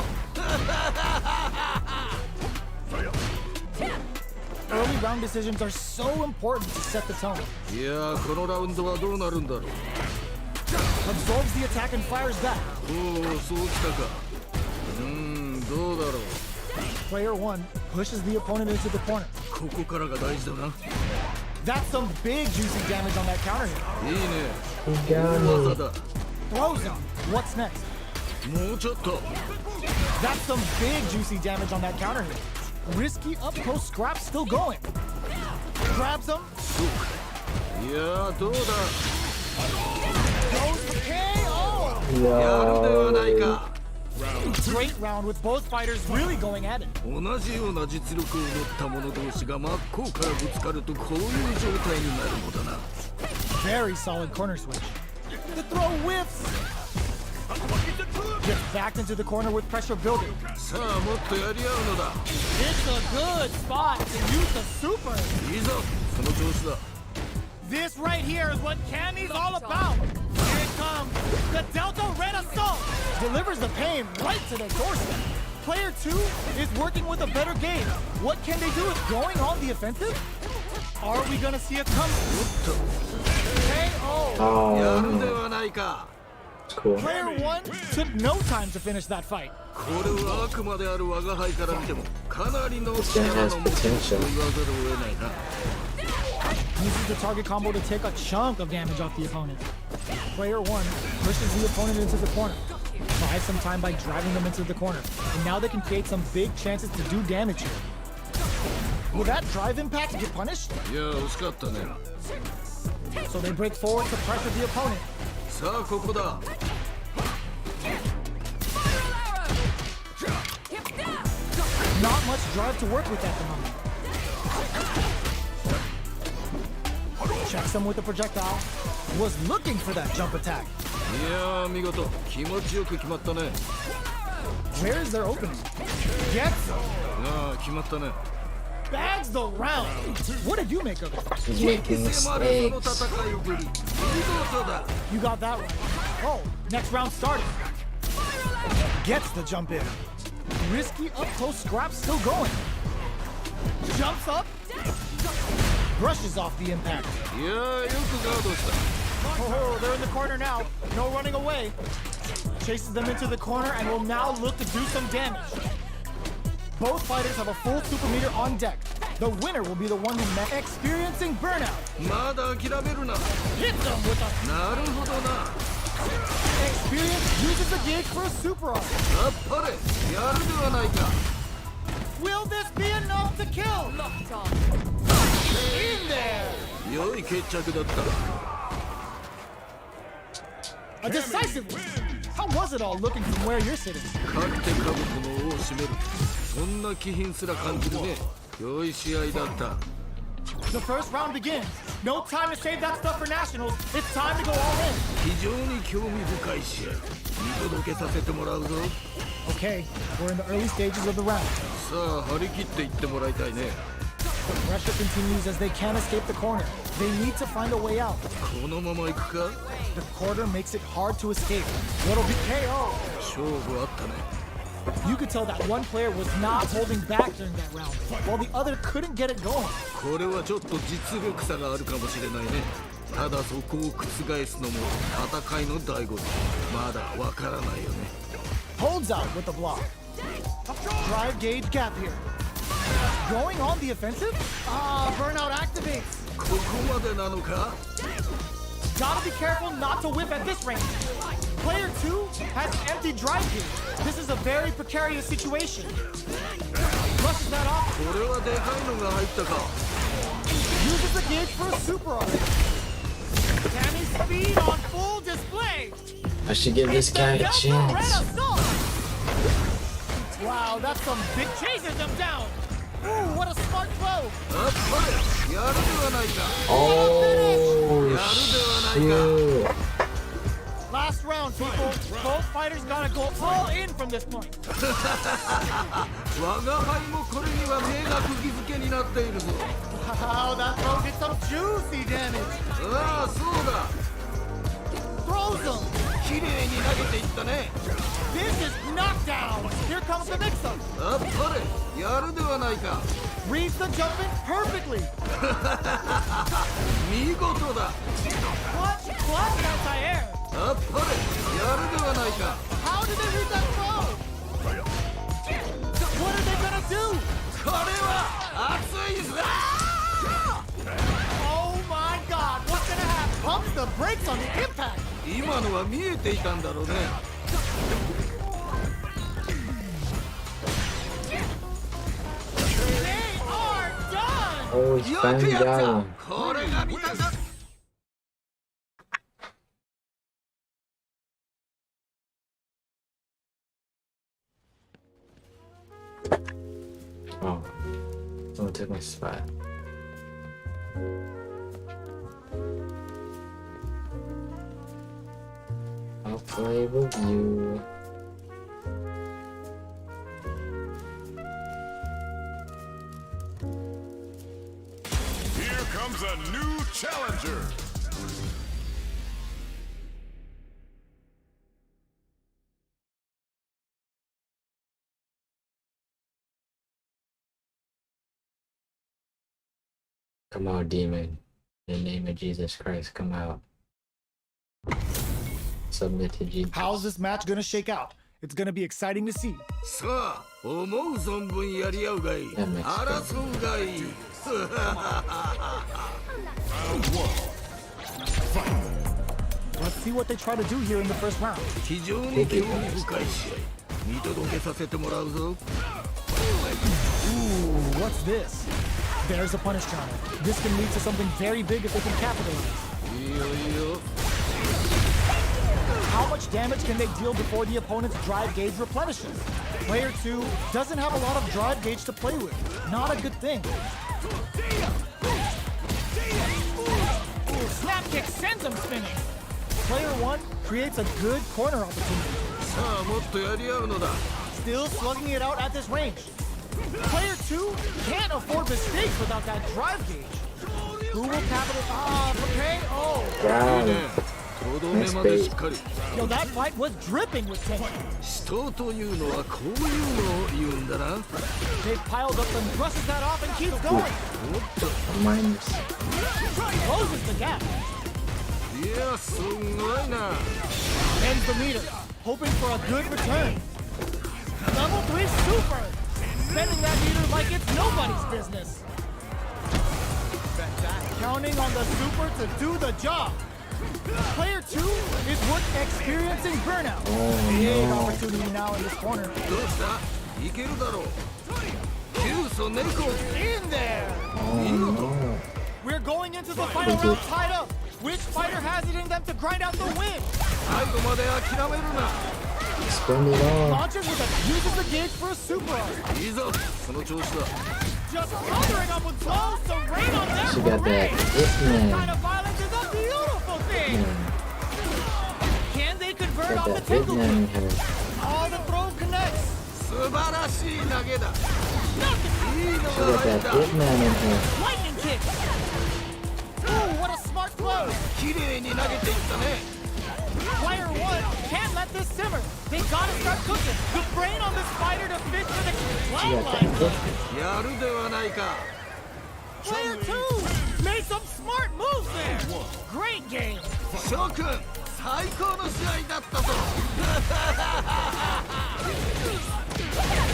Early round decisions are so important to set the tone. いやー、このラウンドはどうなるんだろう。 Absorbs the attack and fires back. おお、そうきたか。どうだろう。 Player one pushes the opponent into the corner. ここからが大事だな。 That's some big juicy damage on that counter hit. いいね。 He got 大 me. 技だ。 Throws him. What's next? もうちょっと。 That's some big juicy damage on that counter hit. Risky up close scrap still going. Grabs him. いやー、どうだ。 Goes for KO. やるではないか。 Great round with both fighters really going at it. 同じような実力を持った者同士が真っ向からぶつかるとこういう状態になるのだな。 Very solid corner switch. The throw whiffs. Gets backed into the corner with pressure building. さあ、もっとやり合うのだ。 It's a good spot to use the super. いいぞ、その調子だ。 This right here is what Cammy's all about. Here it comes. The Delta Red Assault delivers the pain right to their doorstep. Player 2 is working with a better game. What can they do with going on the offensive? Are we gonna see a comeback? KO. やる Oh, ではないか。 it's cool. Player 1 took no time to finish that fight. これはあくまである我が輩から見てもかなりの This guy 力 has の持ち主と potential. 言わざるを得ないな。 Uses the target combo to take a chunk of damage off the opponent. Player 1 pushes the opponent into the corner. Buys some time by driving them into the corner. And now they can create some big chances to do damage here. Will that drive impact get punished? いや、惜しかったね。 So they break forward to pressure the opponent. さあ、ここだ。 Not much drive to work with at the moment. Checks him with the projectile. Was looking for that jump attack. いやー、見事。気持ちよく決まったね。 Where is their opening? Gets him. ああ、決まったね。 Bags the round. What did you make of it? He's making 迫るその mistakes. 戦いをぶり。見事だ。 You got that right. Oh, next round started. Gets the jump in. Risky up close scrap still going. Jumps up. Brushes off the impact. いやー、よくガードした。 Oh, they're in the corner now. No running away. Chases them into the corner and will now look to do some damage. Both fighters have a full super meter on deck. The winner will be the one who met experiencing burnout. まだ諦めるな。 Hits them with a なるほどな。 experience uses the gauge for a super arm. あっぱれ。やるではないか。 Will this be enough to kill? In there. 良い決着だった。 A decisive win. How was it all looking from where you're sitting? 勝って兜の尾を締める。そんな気品すら感じるね。良い試合だった。 The first round begins. No time to save that stuff for nationals. It's time to go all in. 非常に興味深い試合。見届けさせてもらうぞ。 Okay, we're in the early stages of the round. さあ、張り切っていってもらいたいね。 The pressure continues as they can't escape the corner. They need to find a way out. このまま行くか。 The corner makes it hard to escape. What'll be KO? 勝負あったね。 You could tell that one player was not holding back during that round, while the other couldn't get it going. これはちょっと実力差があるかもしれないね。ただそこを覆すのも戦いの醍醐味。まだわからないよね。Holds out with the block. Drive gauge gap here. Going on the offensive? Burnout activates. ここまでなのか Gotta be careful not to whip at this range. Player 2 has empty drive gauge. This is a very precarious situation. Brushes that off. これはでかいのが入ったか Uses the gauge for a super art. Tammy's speed on full display. I should give this guy a Delta Red chance. Assault. Wow, that's some big chases him down. Ooh, what a smart throw. あっぱれやるではないか Oh, shoot. Last round, people. Both fighters gotta go all in from this point. 我が輩もこれには目が釘付けになっているぞ Wow, that throw did some juicy damage. ああそうだ Throws him. 綺麗に投げていったね This is knockdown. Here comes the mix-up. あっぱれやるではないか Reads the jump in perfectly. 見事だ Clutch anti-air. あっぱれやるではないか How did they read that throw? What are they gonna do? これは熱いぜ Oh my god, what's gonna happen? Pumps the brakes on the impact. 今のは見えていたんだろうね They are done. Oh, he's よ finally くやっ got た him. これが見たか Oh, someone took my spot. I'll play with you. Here comes a new challenger. Come out, demon. In the name of Jesus Christ, come out. Submit to Jesus. How's this match gonna shake out? It's gonna be exciting to see. さあ思う存分やり合うがいい争うがいい Let's see what they try to do here in the first round. 非常に興味深い試合見届けさせてもらうぞ Ooh, what's this? There's a punish counter. This can lead to something very big if they can capitalize. いいよいいよ How much damage can they deal before the opponent's drive gauge replenishes? Player 2 doesn't have a lot of drive gauge to play with. Not a good thing. Ooh, snap kick sends him spinning. Player 1 creates a good corner opportunity. さあもっとやり合うのだ Still slugging it out at this range. Player 2 can't afford mistakes without that drive gauge. Who will capitalize? Okay. Oh. いい Wow. ねとどめまでしっかり Yo, that fight was dripping with tension. 死闘というのはこういうのを言うんだな They piled up and brushes that off and keeps going. Minus. Closes the gap. いやすごいな Ends the meter. Hoping for a good return. Level 3 super. Spending that meter like it's nobody's business. Counting on the super to do the job. Player 2 is experiencing burnout. Big opportunity now in this corner. どうしたいけるだろう急素猫 In there.見事 We're going into the final round tied up. Which fighter has it in them to grind out the win? 最後まで諦めるな Spend it all. Launches with a uses the gauge for a super art. いいぞその調子だ Just covering up with blows to rain on their She got that parade. hit Kind man. of violence is a beautiful thing. Can they convert Got on the that hit tinkle man in kick? her. All the throw connects. 素晴らしい投げだ Nothing. いいの She が got 入っ that た hit man in her. Lightning kick. Ooh, what a smart throw. 綺麗に投げていったね Player 1 can't let this simmer. They gotta start cooking. The brain on this fighter to fit for the She cloud got that line. hit. やるではないか Player 2 made some smart moves there. Great game. 諸君最高の試合だったぞ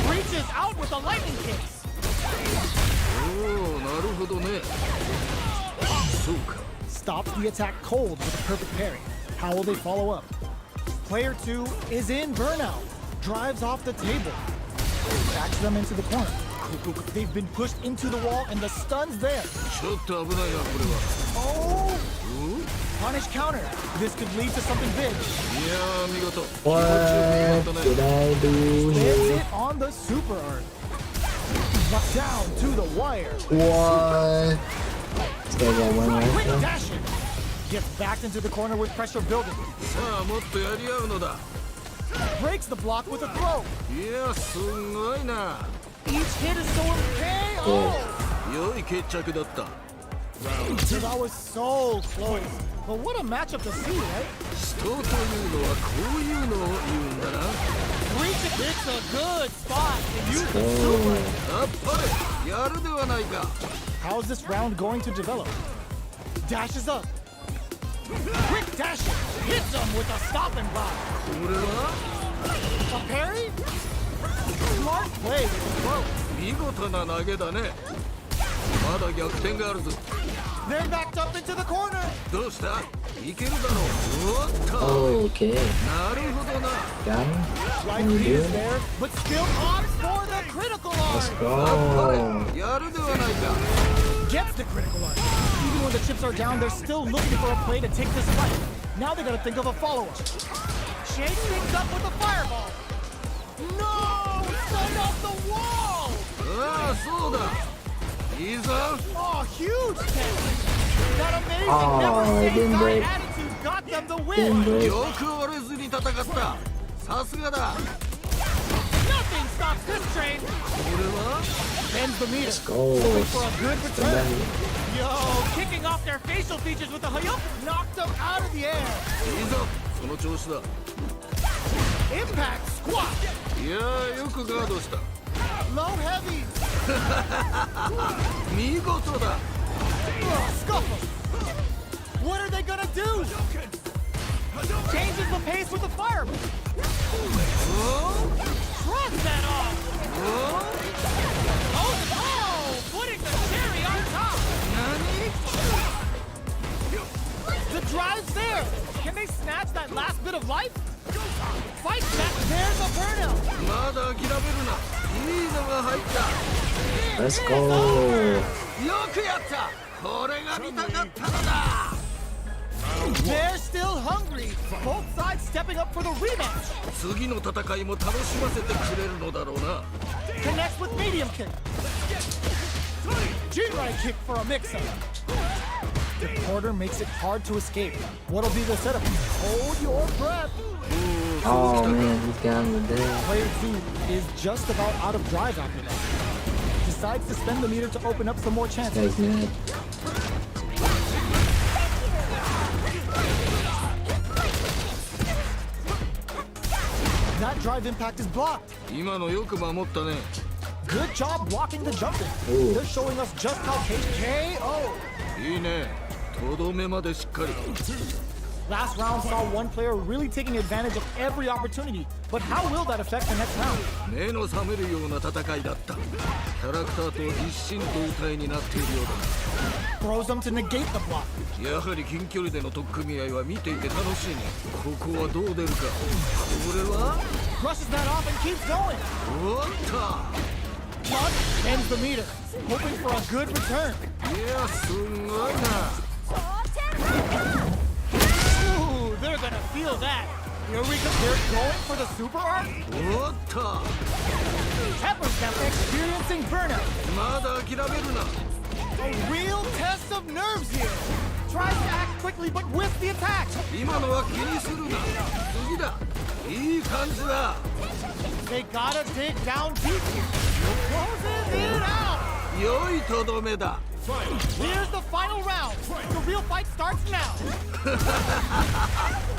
Reaches out with the lightning kicks. おおなるほどねそうか Stops the attack cold with a perfect parry. How will they follow up? Player 2 is in burnout. Drives off the table. Backs them into the corner. They've been pushed into the wall and the stun's there. ちょっと危ないなこれは Oh! Punish counter. This could lead to something big. いやー見事 What did I do Ends here? it on the super art. Down to the wire. What? This guy got one Quick right dash it. Gets backed into the corner with pressure building. さあもっとやり合うのだ Breaks the block with a throw. いやすごいな Each hit is so KO. 良い決着だった That was so close. But what a matchup to see, right? 死闘というのはこういうのを言うんだな Reach it. It's a good spot to use the Oh. super. あっぱれやるではないか How's this round going to develop? Dashes up. Quick dash it. Hits him with a stop and block. これは A parry? Smart play with the throw. 見事な投げだねまだ逆転があるぞ They're backed up into the corner. どうしたいけるだろうおっと Okay. なるほどな Got him. Right Can you knee do is it? there, but still opts for the critical Let's art. あっぱ go. れやるではないか Gets the critical art. Even when the chips are down, they're still looking for a play to take this fight. Now they gotta think of a follow-up. Shakes things up with a fireball. No! Right off the wall! ああそうだいいぞ Oh, huge catch! That amazing, Oh, never it say didn't die break. attitude got them the Didn't win. break. よく折れずに戦ったさすがだ Nothing stops this train. これは Bends the meter. Go. For a good return. Somebody. Yo, kicking off their facial features with a hayuk knocked them out of the air. いいぞその調子だ Impact squat. いやーよくガードした Low heavy. 見事だ Scuffle. What are they gonna do? Changes the pace with the fireball. Shrugs that off. Oh, putting the cherry on top. The drive's there. Can they snatch that last bit of life? Fight back. There's a burnout. まだ諦めるないいのが入った Let's go. よくやったこれが見たかったのだ They're still hungry. Both sides stepping up for the rematch. 次の戦いも楽しませてくれるのだろうな Connects with medium kick. Jinrai kick for a mix-up. The quarter makes it hard to escape. What'll be the setup? Hold your breath. Oh man, he's got him with that. Player 2 is just about out of drive after that. Decides to spend the meter to open up some more chances. Guy's mad. That drive impact is blocked. 今のよく守ったね Good job blocking the jumping. Ooh. They're showing us just how KO. いいねとどめまでしっかり Last round saw one player really taking advantage of every opportunity. But how will that affect the next round? 目の覚めるような戦いだったキャラクターと一心同体になっているよう Throws them to negate the block. だやはり近距離での取っ組み合いは見ていて楽しいねここはどう出るかこれは Brushes that off and keeps going. おっ Blood ends the meter, hoping for a good return. といやすごいな Ooh, they're gonna feel that. Here we go. They're going for the super art. おっと Peppers them experiencing burnout. まだ諦めるな A real test of nerves here. Tries to act quickly, but with the attack. 今のは気にするな次だいい感じだ They gotta dig down deep here. Closes it out. 良いとどめだ Here's the final round. The real fight starts now.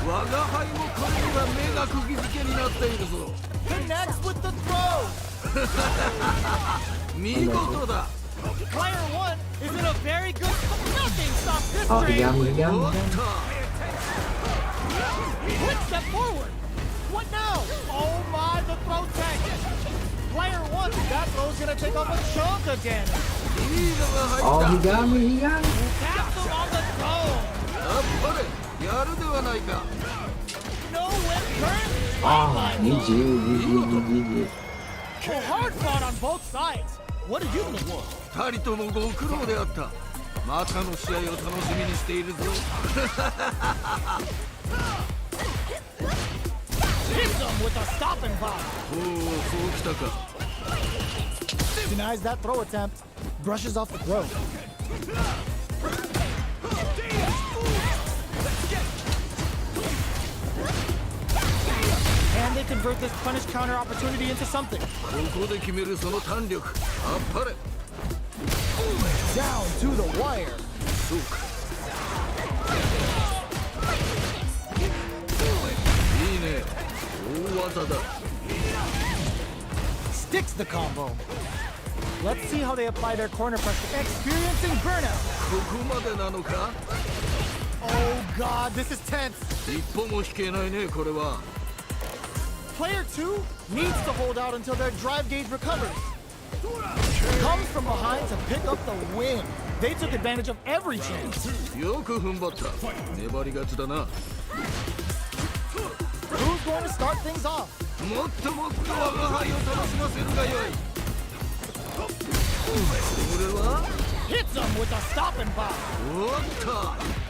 我が輩もこれには目が釘付けになっているぞ Connects with the throw. 見事だ Player 1 is in a very good. Nothing stops this Oh, he train. got me, he got おっ me. と forward. What now? Oh my, the throw tech. Player 1, that throw's gonna take off a chunk of damage. Oh, he got me, he got me. Capsule on the throw. あっぱれやるではないか No whip turn. Oh, GG. Well, hard fought on both sides. What did you think? 二人ともご苦労であったまたの試合を楽しみにしているぞ Hits him with a stopping bomb. おおそうきたか Denies that throw attempt. Brushes off the throw. And they convert this punish counter opportunity into something. ここで決めるその弾力あっぱれ Down to the wire. そうかいいね大技だ Sticks the combo. Let's see how they apply their corner pressure. Experiencing burnout. ここまでなのか Oh god, this is tense. 一歩も引けないねこれは Player 2 needs to hold out until their drive gauge recovers. Comes from behind to pick up the win. They took advantage of every chance. よく踏ん張った粘り勝ちだな Who's going to start things off? もっともっと我が輩を楽しませるがよいこれは Hits him with a stopping bomb. おっと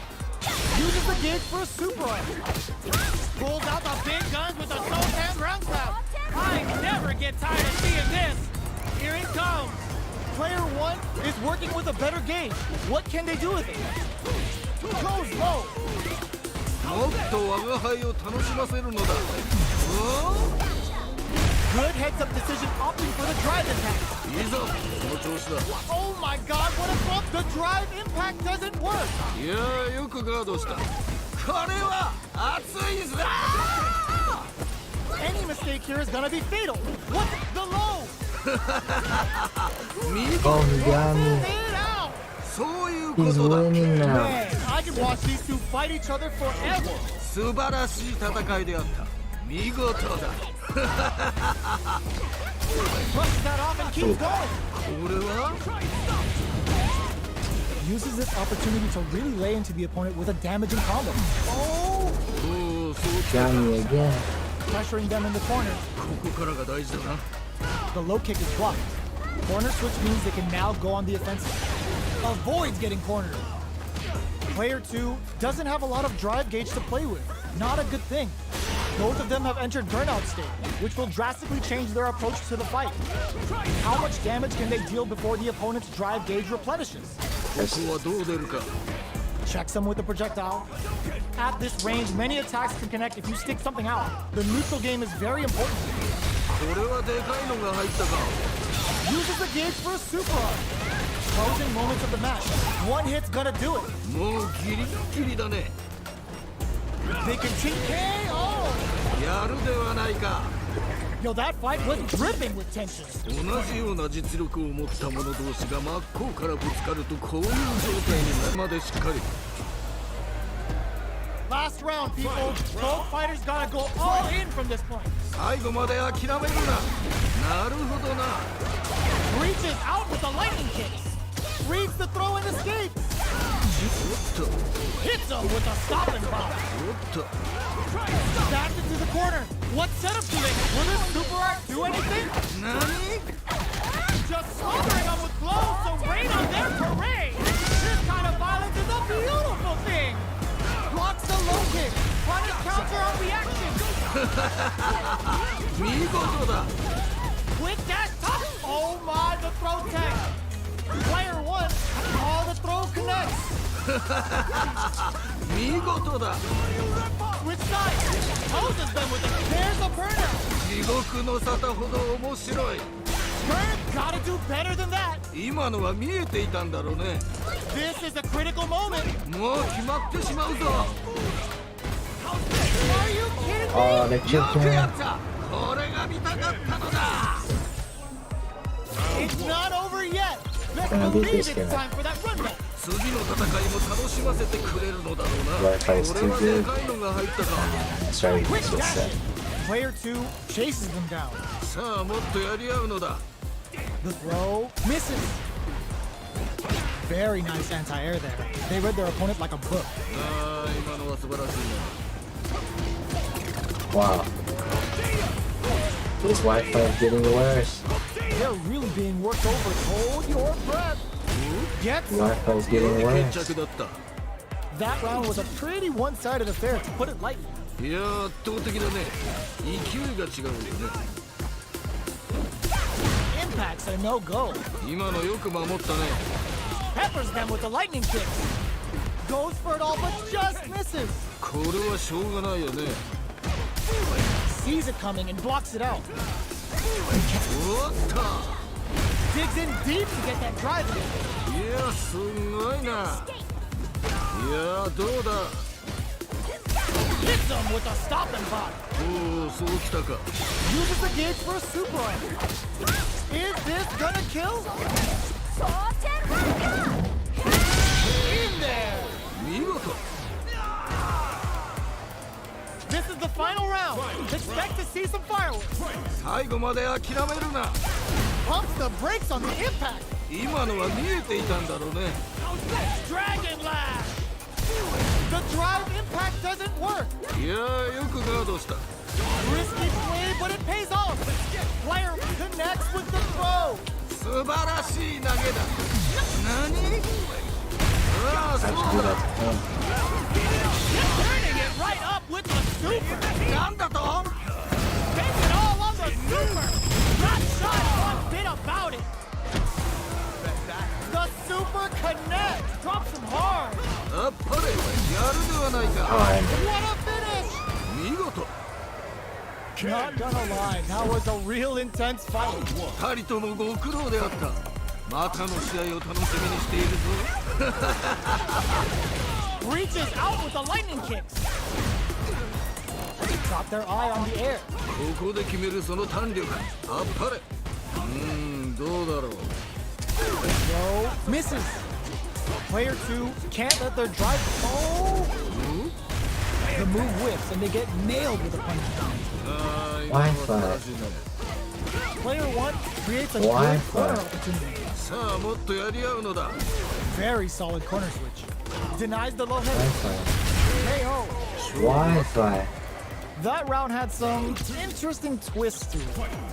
Uses the gauge for a super arm. Pulls out the big guns with a Sultan ground cloud. I never get tired of seeing this. Here it comes. Player 1 is working with a better gauge. What can they do with it? Goes low. もっと我が輩を楽しませるのだ Good heads up decision opting for the drive impact. いいぞその調子だ Oh my god, what a flop. The drive impact doesn't work. いやーよくガードしたこれは熱いぞ Any mistake here is gonna be fatal. What the low? 見 Oh, he got me. It out. そういうこ He's とだ winning now. Man, I could watch these two fight each other forever. 素晴らしい戦いであった見事だ Brushes that off and keeps going. これは Uses this opportunity to really lay into the opponent with a damaging combo. Oh, おおそう Got me again. pressuring them in the corner. ここからが大事だな The low kick is blocked. Corner switch means they can now go on the offensive. Avoids getting cornered. Player 2 doesn't have a lot of drive gauge to play with. Not a good thing. Both of them have entered burnout state, which will drastically change their approach to the fight. How much damage can they deal before the opponent's drive gauge replenishes? ここはどう出るか Checks them with a projectile. At this range, many attacks can connect if you stick something out. The neutral game is very important. これはでかいのが入ったか Uses the gauge for a super arm. Closing moments of the match. One hit's gonna do it. もうギリッギリだね They continue. KO! やるではないか Yo, that fight was dripping with tension. 同じような実力を持った者同士が真っ向からぶつかるとこういう状態になるまでしっかり Last round, people. Both fighters gotta go all in from this point. 最後まで諦めるななるほどな Reaches out with the lightning kicks. Reads the throw and escapes. おっと Hits him with a stopping bomb. おっと Back into the corner. What setup do they? Will this super art do anything? 何 Just smothering them with blows to rain on their parade. This kind of violence is a beautiful thing. Blocks the low kick. Punish counter on reaction. 見事だ Quick dash top. Oh my, the throw tag. Player 1, all the throw connects. 見事だ Which side? Poses them with a there's a burnout. 地獄の沙汰ほど面白い Burn, gotta do better than that. 今のは見えていたんだろうね This is a critical moment. もう決まってしまうぞ Are you kidding me? Oh, they よ chipped くや him. ったこれが見たかったのだ It's not over yet. Best Gonna beat believe this it's guy. time for that run back. 次の戦いも楽しませてくれるのだろうな。 Wi-Fi is こ too れはで good. かいのが入ったか。 That's right, Quick it's just dash. Player 2 chases them down. さあもっとやり合うのだ。 The throw misses. Very nice anti-air there. They read their opponent like a book. ああ今のは素晴らしいな。 wow. This Wi-Fi is getting worse. They're really being worked over. Hold your breath. Get Wi-Fi is getting 決 worse. 着だった。 that round was a pretty one-sided affair, to put it lightly. いやー圧倒的だね。勢いが違うよね。 Impacts are no go. 今のよく守ったね。 Peppers them with the lightning kicks. Goes for it all, but just misses. これはしょうがないよね。 Sees it coming and blocks it out. おっと。 Digs in deep to get that drive in. いやすごいな。いやどうだ。 Hits them with a stopping block. おおそうきたか。 Uses the gauge for a super arm. Is this gonna kill? In there. 見事。 This is the final round. Expect to see some fireworks. 最後まで諦めるな。 Pumps the brakes on the impact. 今のは見えていたんだろうね。 Dragon Lash. The drive impact doesn't work. いやよくガードした。 Risky play, but it pays off. Player connects with the throw. 素晴らしい投げだ。何？ああそう Do だ。 that to him. Turning it right up with the super. なんだと？ Take it all on the super. Not shy one bit about it. The super connects. Drops him hard. あっぱれやるではないか。 Fine. What a finish. 見事。 Not gonna lie, that was a real intense fight. 二人ともご苦労であった。またの試合を楽しみにしているぞ。 Reaches out with the lightning kicks. Got their eye on the air. ここで決めるその弾力。あっぱれ。どうだろう。 Throw misses. Player 2 can't let their drive. Oh! The move whips and they get nailed with a punch. ああ今のは素晴らしいね。 Player 1 creates a good Wi-Fi. corner opportunity. さあもっとやり合うのだ。 Very solid corner switch. Denies the low head. Wi-Fi. KO. Wi-Fi. That round had some interesting twists to it.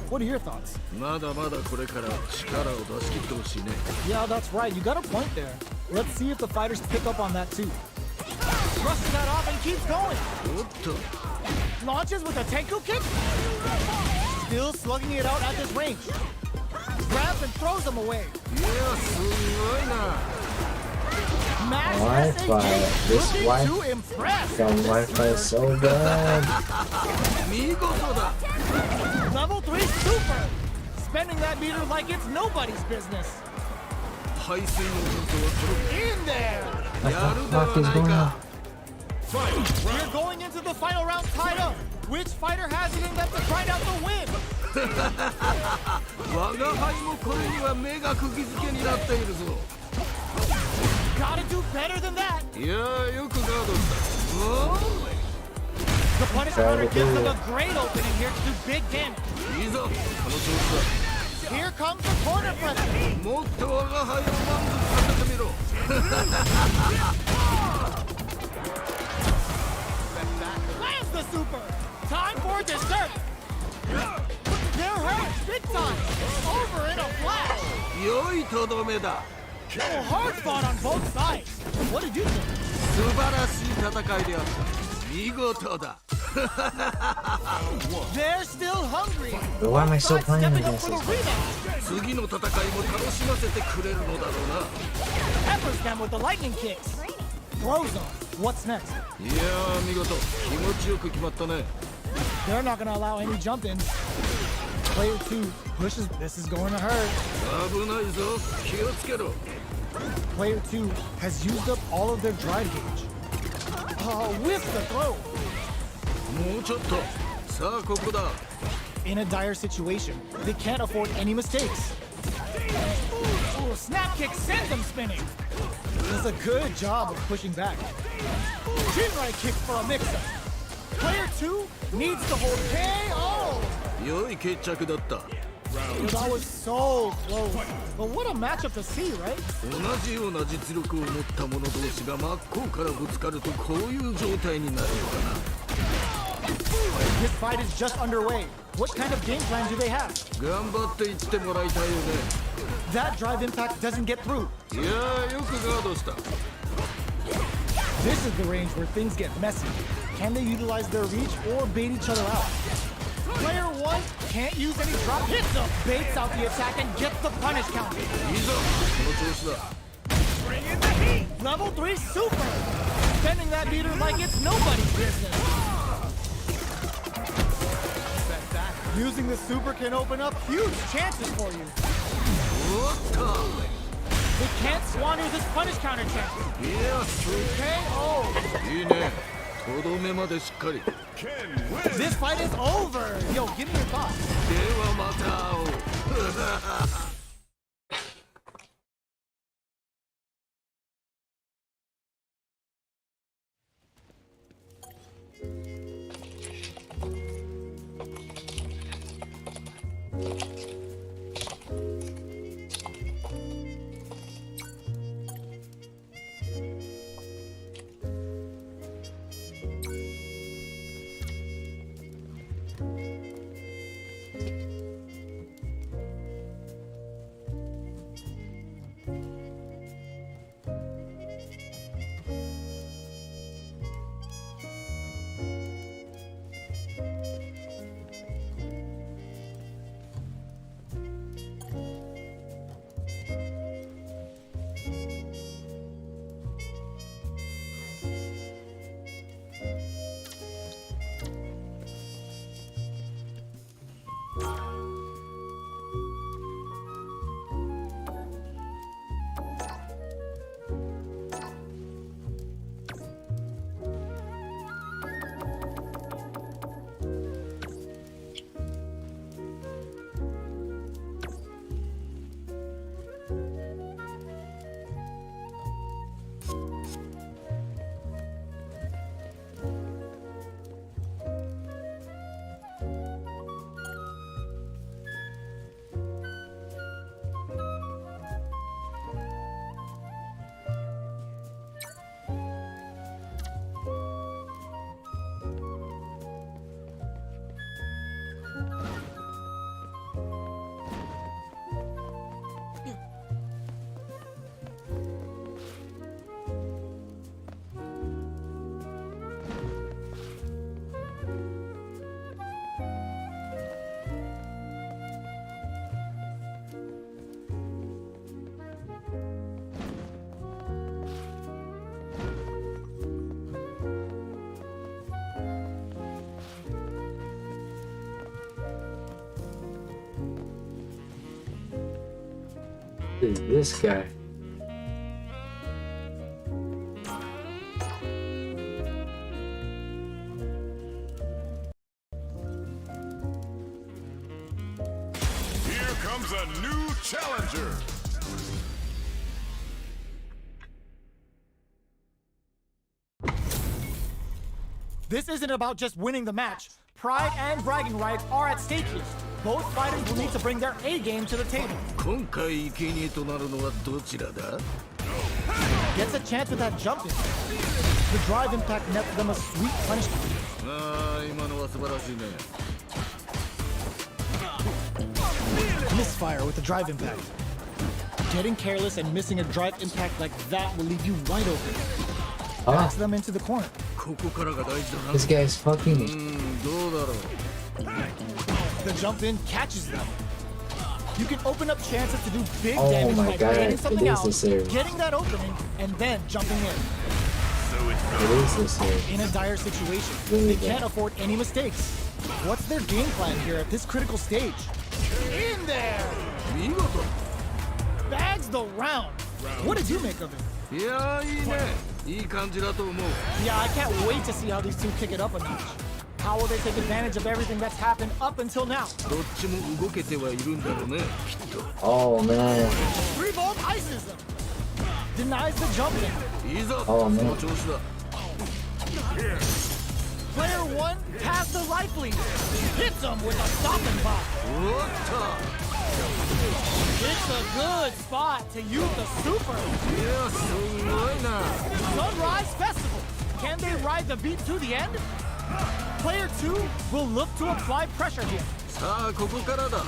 What are your thoughts? まだまだこれから力を出し切ってほしいね。 Yeah, that's right. You got a point there. Let's see if the fighters pick up on that too. Brushes that off and keeps going. おっと。 Launches with a Tenku kick. Still slugging it out at this range. Grabs and throws them away. いやすごいな。 Max Wi-Fi. This looking Wi- to impress. That Wi-Fi is so bad. 見事だ。 Level 3 super. Spending that meter like it's nobody's business. 排水の運動は In there. what や the るでは fuck is ない going か on?。We're going into the final round tied up. Which fighter has it in them to grind out the win? 我が輩もこれには目が釘付けになっているぞ。 Gotta do better than that. いやよくガードした。 The punish counter gives them a great opening here to do big damage. いいぞこの調子 Here comes the corner press. だ。もっと我が輩を満足させてみろ。 Lands the super. Time for dessert. They're hurt big time. Over in a flash. 良いとどめだ。 Oh, hard fought on both sides. What did you think? 素晴らしい戦いであった。見事だ。 They're still hungry. But why am I still But playing stepping up against for the this? rematch. 次の戦いも楽しませてくれるのだろうな。 Peppers them with the lightning kicks. Throws them. What's next? いや見事気持ちよく決まったね。 They're not gonna allow any jump-ins. Player 2 pushes. This is going to hurt. 危ないぞ気をつけろ。 Player 2 has used up all of their drive gauge. Oh, with the throw. もうちょっと。さあここだ。 In a dire situation, they can't afford any mistakes. Ooh, snap kick sends them spinning. Does a good job of pushing back. Chin right kick for a mix-up. Player 2 needs to hold KO. 良い決着だった。 That was so close. But what a matchup to see, right? 同じような実力を持った者同士が真っ向からぶつかるとこういう状態になるのかな。 This fight is just underway. What kind of game plan do they have? 頑張っていってもらいたいよね。 That drive impact doesn't get through. いやー、よくガードした。 This is the range where things get messy. Can they utilize their reach or bait each other out? Player 1 can't use any drop hits up, baits out the attack and gets the punish counter. いいぞ、この調子だ。 Bring in the heat! Level 3 super! Bending that meter like it's nobody's business. Using the super can open up huge chances for you. おっと。 They can't squander this punish counter chance. いや、KO! いいね。とどめまでしっかり。 This fight is over! Yo, give me your thoughts. ではまた会おう。 Who is this guy? Here comes a new challenger. This isn't about just winning the match. Pride and bragging rights are at stake here. Both fighters will need to bring their A game to the table. 今回生贄となるのはどちらだ？ Gets a chance with that jump in. The drive impact nets them a sweet punishment. ああ、今のは素晴らしいね。 Misfire with the drive impact. Getting careless and missing a drive impact like that will leave you wide open. Backs them into the corner. ここからが大事だな。 This guy's fucking. どうだろう。 The jump in catches them. You can open up chances to do big Oh damage my by God, getting it something is out, this area. getting that opening, and then jumping in. What is this here? In a dire situation, Really they can't bad. afford any mistakes. What's their game plan here at this critical stage? In there! 見事。 Bags the round. What did you make of it? いやー、いいね。いい感じだと思う。 Yeah, I can't wait to see how these two kick it up a notch. How will they take advantage of everything that's happened up until now? どっちも動けてはいるんだろうね、きっと。 Oh man. 3-volt ices them. denies the jump in. いいぞ、 Oh, そ man. の調子だ。 Player 1 has the life lead. Hits him with a stopping block. おっ It's a good spot to use the super. と、いや、すごいな。 Sunrise Festival. Can they ride the beat to the end? Player 2 will look to apply pressure here. さあ、ここからだ。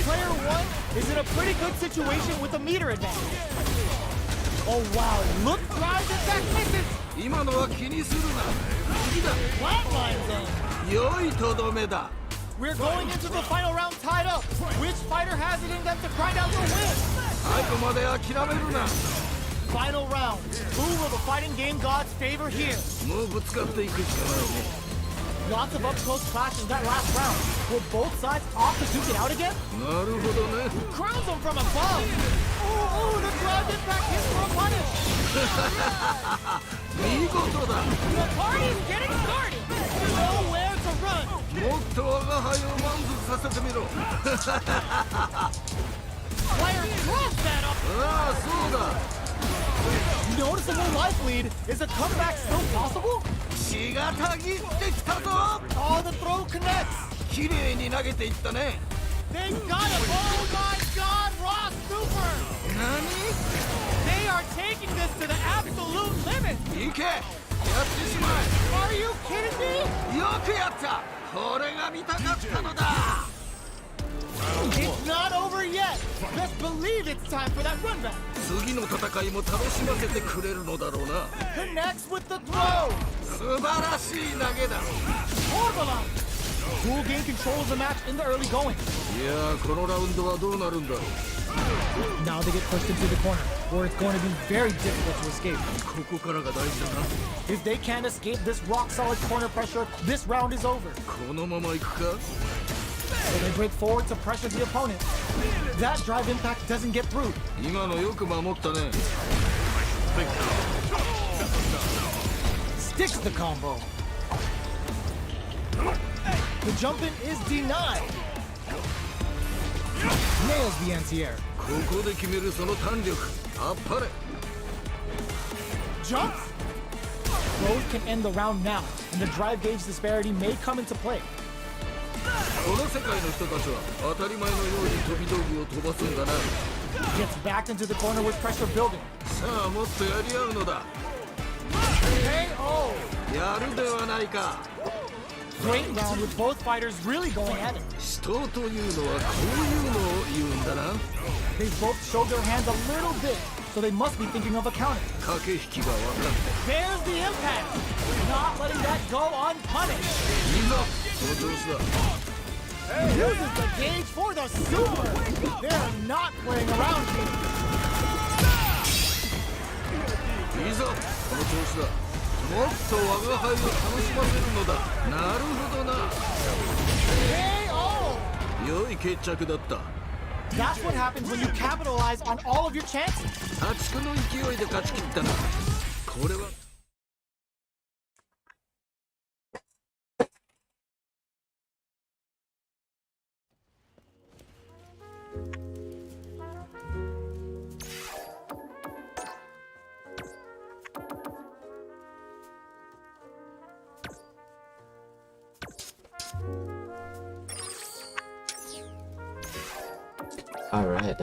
Player 1 is in a pretty good situation with a meter advantage. Oh wow, look drive attack misses. 今のは気にするな。次だ。 Flatline zone. 良いとどめだ。 We're going into the final round tied up. Which fighter has it in them to grind out the win? 最後まで諦めるな。 Final round. Who will the fighting game gods favor here? もうぶつかっていくしかないね。 Lots of up-close clashes that last round. Will both sides opt to duke it out again? なるほどね。 Crowns them from above. Ooh, the ground impact hits for a punish. 見事だ。 The party's getting started. Nowhere to run. もっと我が輩を満足させてみろ。 Player drops that up. ああ、そうだ。 Noticeable life lead. Is a comeback still possible? 血がたぎってきたぞ。 Oh, the throw connects. 綺麗に投げていったね。 They got him. Oh my God, Raw Super. 何？ They are taking this to the absolute limit. 行け。やってしま Are you kidding me? え。よくやった。これが見たかったのだ。 It's not over yet. Best believe it's time for that run back. 次の戦いも楽しませてくれるのだろうな。 Connects with the throw. 素晴らしい投げだ。 Orbalon. Who will gain control of the match in the early going? いやー、このラウンドはどうなるんだろう。 Now they get pushed into the corner, where it's going to be very difficult to escape. ここからが大事だな。 If they can't escape this rock-solid corner pressure, this round is over. このまま行くか。 So they break forward to pressure the opponent. That drive impact doesn't get through. 今のよく守ったね。 Sticks the combo. The jump in is denied. Nails the anti-air. ここで決めるその弾力。あっぱれ。 Jumps. Throws can end the round now, and the drive gauge disparity may come into play. この世界の人たちは当たり前のように飛び道具を飛ばすんだな。 Gets backed into the corner with pressure building. さあ、もっとやり合うのだ。 KO. やるではないか。 Great round with both fighters really going at it. 死闘というのはこういうのを言うんだな。 They both showed their hands a little bit, so they must be thinking of a counter. 駆け引きが分かって。 There's the impact. Not letting that go unpunished. いいぞ、その調子だ。 Uses the gauge for the super. They're not playing around here. いいぞ、その調子だ。もっと我が輩を楽しませるのだ。なるほどな。 KO. 良い決着だった。 That's what happens when you capitalize on all of your chances. 破竹の勢いで勝ち切ったな。これは。All right.